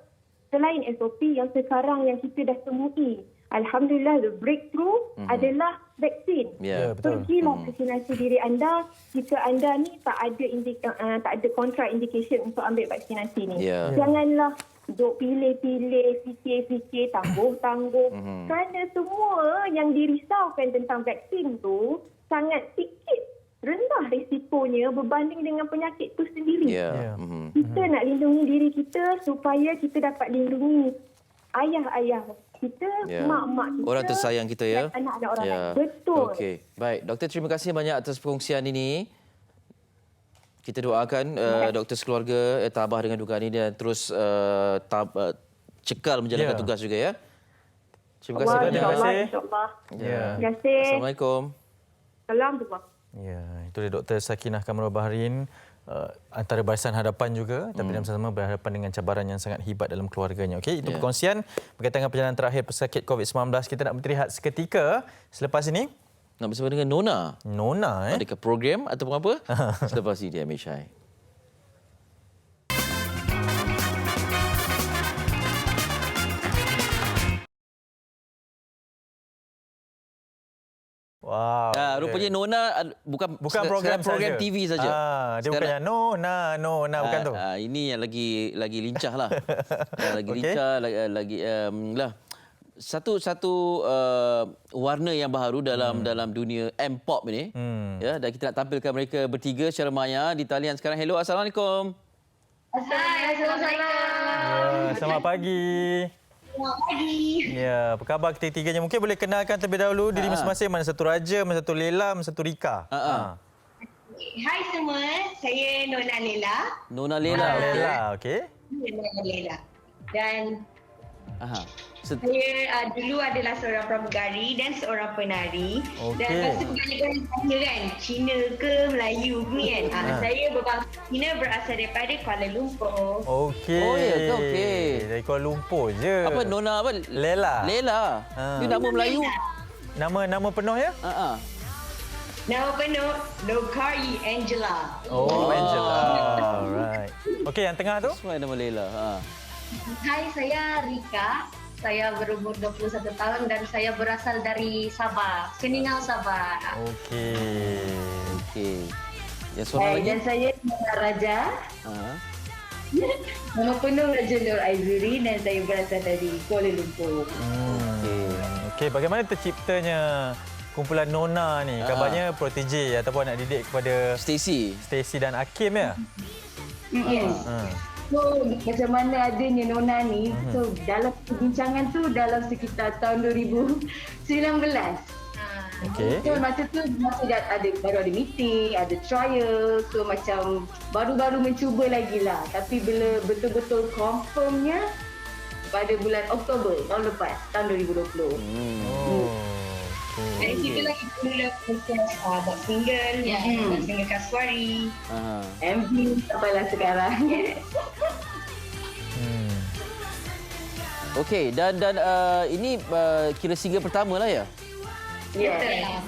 selain SOP yang sekarang yang kita dah temui, alhamdulillah, the breakthrough adalah vaksin. Pergilah vaksinasi diri anda jika anda ni tak ada contraindication untuk ambil vaksinasi ni. Janganlah duk pilih-pilih, fikir-fikir, tangguh-tangguh. Kerana semua yang dirisaukan tentang vaksin tu sangat sikit, rendah risikonya berbanding dengan penyakit tu sendiri. Kita nak lindungi diri kita supaya kita dapat lindungi ayah-ayah kita, mak-mak kita, orang tersayang kita, ya, anak-anak orang lain. Betul. Okey, baik. Doktor, terima kasih banyak atas perkongsian ini. Kita doakan doktor sekeluarga tabah dengan dugaan ini dan terus cekal menjalankan tugas juga, ya. Terima kasih banyak. Terima kasih. Terima kasih. Assalamualaikum. Assalamualaikum. Ya, itu dia Dr. Sakinah Kamarul Bahrin, antara barisan hadapan juga, tapi dalam sama berhadapan dengan cabaran yang sangat hebat dalam keluarganya. Okey, itu perkongsian berkaitan dengan perjalanan terakhir pesakit COVID-19. Kita nak beristirahat seketika. Selepas ini nak bersama dengan Nona. Adakah program ataupun apa? Selepas ini di MHI. Wow. Rupanya Nona bukan program TV saja. Dia bukannya Nona bukan tu. Ini yang lagi lincah lah. Lagi lincah, lagi satu warna yang baru dalam dunia M-pop ini. Ya, dan kita nak tampilkan mereka bertiga secara maya di talian sekarang. Hello, assalamualaikum. Assalamualaikum. Selamat pagi. Selamat pagi. Ya, apa khabar ketiga-tiganya? Mungkin boleh kenalkan terlebih dahulu diri masing-masing. Mana satu Raja, mana satu Lela, mana satu Rika. Hai semua, saya Nona Lela. Nona Lela, okey. Nona Lela. Dan Saya dulu adalah seorang pramugari dan seorang penari. Dan lepas tu kebanyakan tanya kan, Cina ke Melayu ke kan. Saya berbangsa Cina berasal daripada Kuala Lumpur. Okey. Oh ya ke? Okey. Dari Kuala Lumpur je. Apa Nona apa? Lela. Itu nama Melayu. Nama penuh ya? Nama penuh Lokari Angela. Angela. Alright. Okey, yang tengah tu? Semua nama Lela. Hai, saya Rika. Saya berumur 21 tahun dan saya berasal dari Sabah, Seningal, Sabah. Okey. Yang seorang lagi? Dan saya Raja. Nama penuh Raja Nur Aizuri dan saya berasal dari Kuala Lumpur. Okey, bagaimana terciptanya kumpulan Nona ni? Kabarnya protege ataupun nak didik kepada Stacy dan Hakim ya? Yes. So, macam mana adanya Nona ni, so dalam perbincangan tu dalam sekitar tahun 2019. So masa tu baru ada meeting, ada trial, so macam baru-baru mencuba lagi lah. Tapi bila betul-betul confirmnya pada bulan Oktober tahun lepas, tahun 2020. Dari situ lah kita mula proses buat single, buat single Kaswari, MV sampailah sekarang. Okey, dan ini kira single pertama lah ya?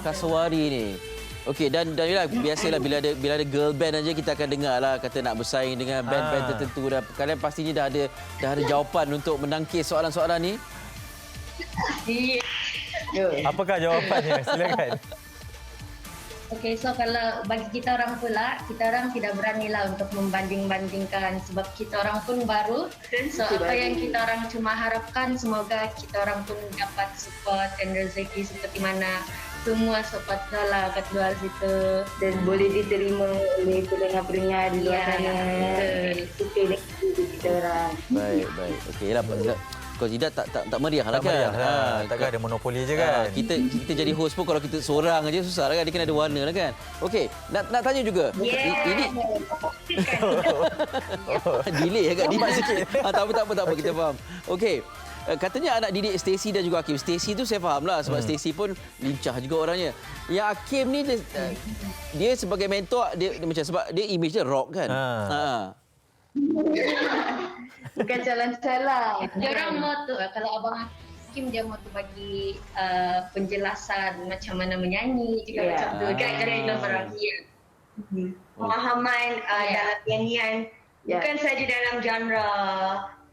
Kaswari ni. Okey, dan biasalah bila ada girl band aja kita akan dengar lah kata nak bersaing dengan band-band tertentu. Dan kalian pastinya dah ada jawapan untuk menangkis soalan-soalan ni. Apakah jawapannya? Silakan. Okey, so kalau bagi kita orang pula, kita orang tidak beranilah untuk membanding-bandingkan sebab kita orang pun baru. So apa yang kita orang cuma harapkan semoga kita orang pun dapat support dan rezeki seperti mana semua support lah kat luar situ dan boleh diterima oleh pendengar-pendengar di luar sana. Suka dengan kita orang. Baik. Okeylah. Kalau tidak tak meriah lah kan. Takkan ada monopoli je kan. Kita jadi host pun kalau kita seorang aja susah lah kan. Dia kena ada warna lah kan. Okey, nak tanya juga. Ini delay agak delay sikit. Tak apa kita faham. Okey. Katanya anak didik Stacy dan juga Hakim. Stacy tu saya faham lah sebab Stacy pun lincah juga orangnya. Yang Hakim ni dia sebagai mentor dia macam sebab dia image dia rock kan. Bukan jalan-jalan. Dia orang mau tu kalau abang Hakim dia mau tu bagi penjelasan macam mana menyanyi juga macam tu. Guide orang dia. Pemahaman dalam nyanyian bukan saja dalam genre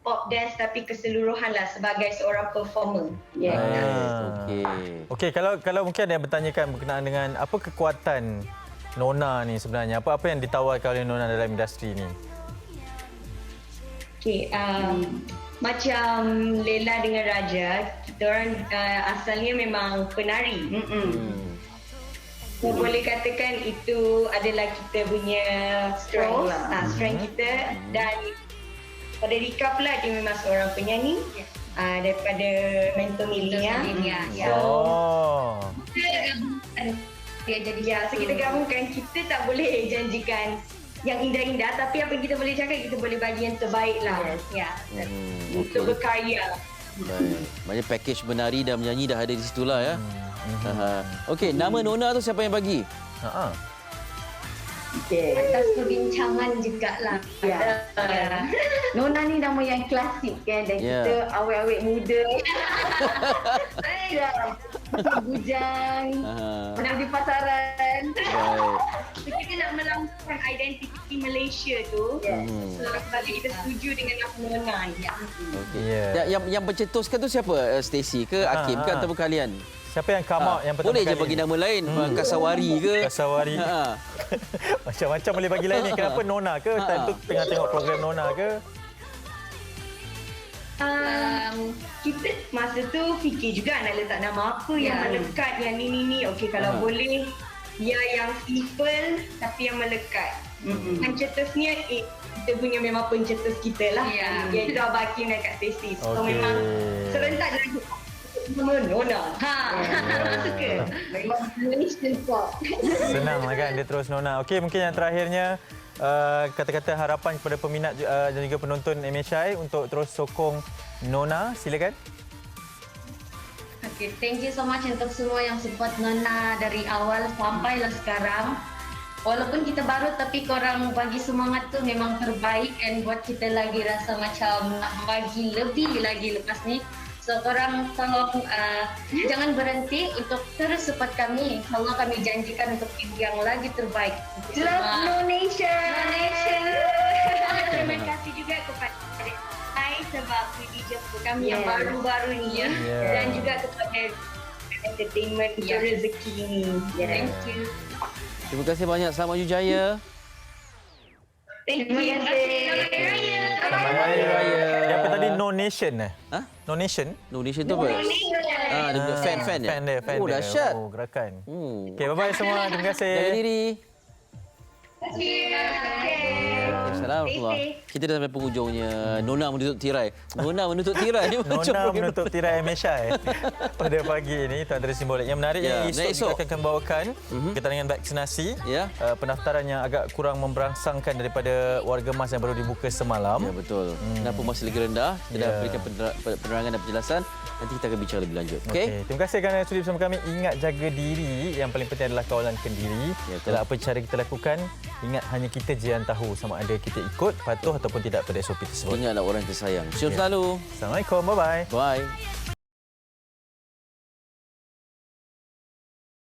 pop dance tapi keseluruhan lah sebagai seorang performer. Okey, kalau mungkin ada yang bertanyakan berkenaan dengan apa kekuatan Nona ni sebenarnya, apa yang ditawarkan oleh Nona dalam industri ni? Macam Lela dengan Raja, kita orang asalnya memang penari. So, boleh katakan itu adalah kita punya strength kita. Dan pada Rika pula dia memang seorang penyanyi daripada mentor Milia. So kita gabungkan, kita tak boleh janjikan yang indah-indah tapi apa yang kita boleh cakap kita boleh bagi yang terbaik lah. Untuk berkarya. Baik. Maknanya package menari dan menyanyi dah ada di situlah ya. Okey, nama Nona tu siapa yang bagi? Atas perbincangan jugalah. Nona ni nama yang klasik kan dan kita awet-awet muda. Bujang, pernah di pasaran. Kita nak melambangkan identiti Malaysia tu. Sebab kita setuju dengan nama Nona ni. Yang pencetuskan tu siapa? Stacy ke Hakim ke ataupun kalian? Siapa yang come out yang pertama boleh kali? Je bagi nama lain. Kasawari ke? Kasawari. Macam-macam boleh bagi lain ni. Kenapa Nona ke? Time tu tengah tengok program Nona ke? Kita masa tu fikir juga nak letak nama apa yang melekat, yang ni. Okey, kalau boleh yang simple tapi yang melekat. Pencetusnya kita punya memang pencetus kita lah. Iaitu Abang Hakim dan Kak Stacy. So memang serentak lagi nama Nona. Suka. Malaysian pop. Senang lah kan dia terus Nona. Okey, mungkin yang terakhirnya kata-kata harapan kepada peminat dan juga penonton MHI untuk terus sokong Nona. Silakan. Okay, thank you so much untuk semua yang support Nona dari awal sampailah sekarang. Walaupun kita baru tapi korang bagi semangat tu memang terbaik and buat kita lagi rasa macam nak bagi lebih lagi lepas ni. So korang tolong jangan berhenti untuk terus support kami. InsyaAllah kami janjikan untuk yang lagi terbaik. Love Nonation! Terima kasih juga kepada Hai sebab sudi jemput kami yang baru-baru ni dan juga kepada entertainment rezeki ni. Thank you. Terima kasih banyak. Selamat Maju Jaya. Terima kasih. Selamat Hari Raya. Dia apa tadi? No Nation No Nation? No Nation tu apa? Fan dia. Fan dia. Dahsyat. Gerakan. Okey, bye-bye semua. Terima kasih. Jaga diri. Terima kasih. Assalamualaikum. Kita dah sampai penghujungnya. Nona menutup tirai. Nona menutup tirai. Nona menutup tirai MHI pada pagi ini. Itu antara simbolik yang menarik. Esok kita akan bawakan pertandingan vaksinasi. Pendaftaran yang agak kurang memberangsangkan daripada warga emas yang baru dibuka semalam. Ya, betul. Kenapa masih lagi rendah? Kita dah berikan penerangan dan penjelasan. Nanti kita akan bincang lebih lanjut. Okey. Terima kasih kerana sudi bersama kami. Ingat jaga diri. Yang paling penting adalah kawalan kendiri. Dalam apa cara kita lakukan, ingat hanya kita je yang tahu sama ada kita ikut, patuh ataupun tidak pada SOP tersebut. Ingatlah orang tersayang. Selalu. Assalamualaikum. Bye-bye. Bye.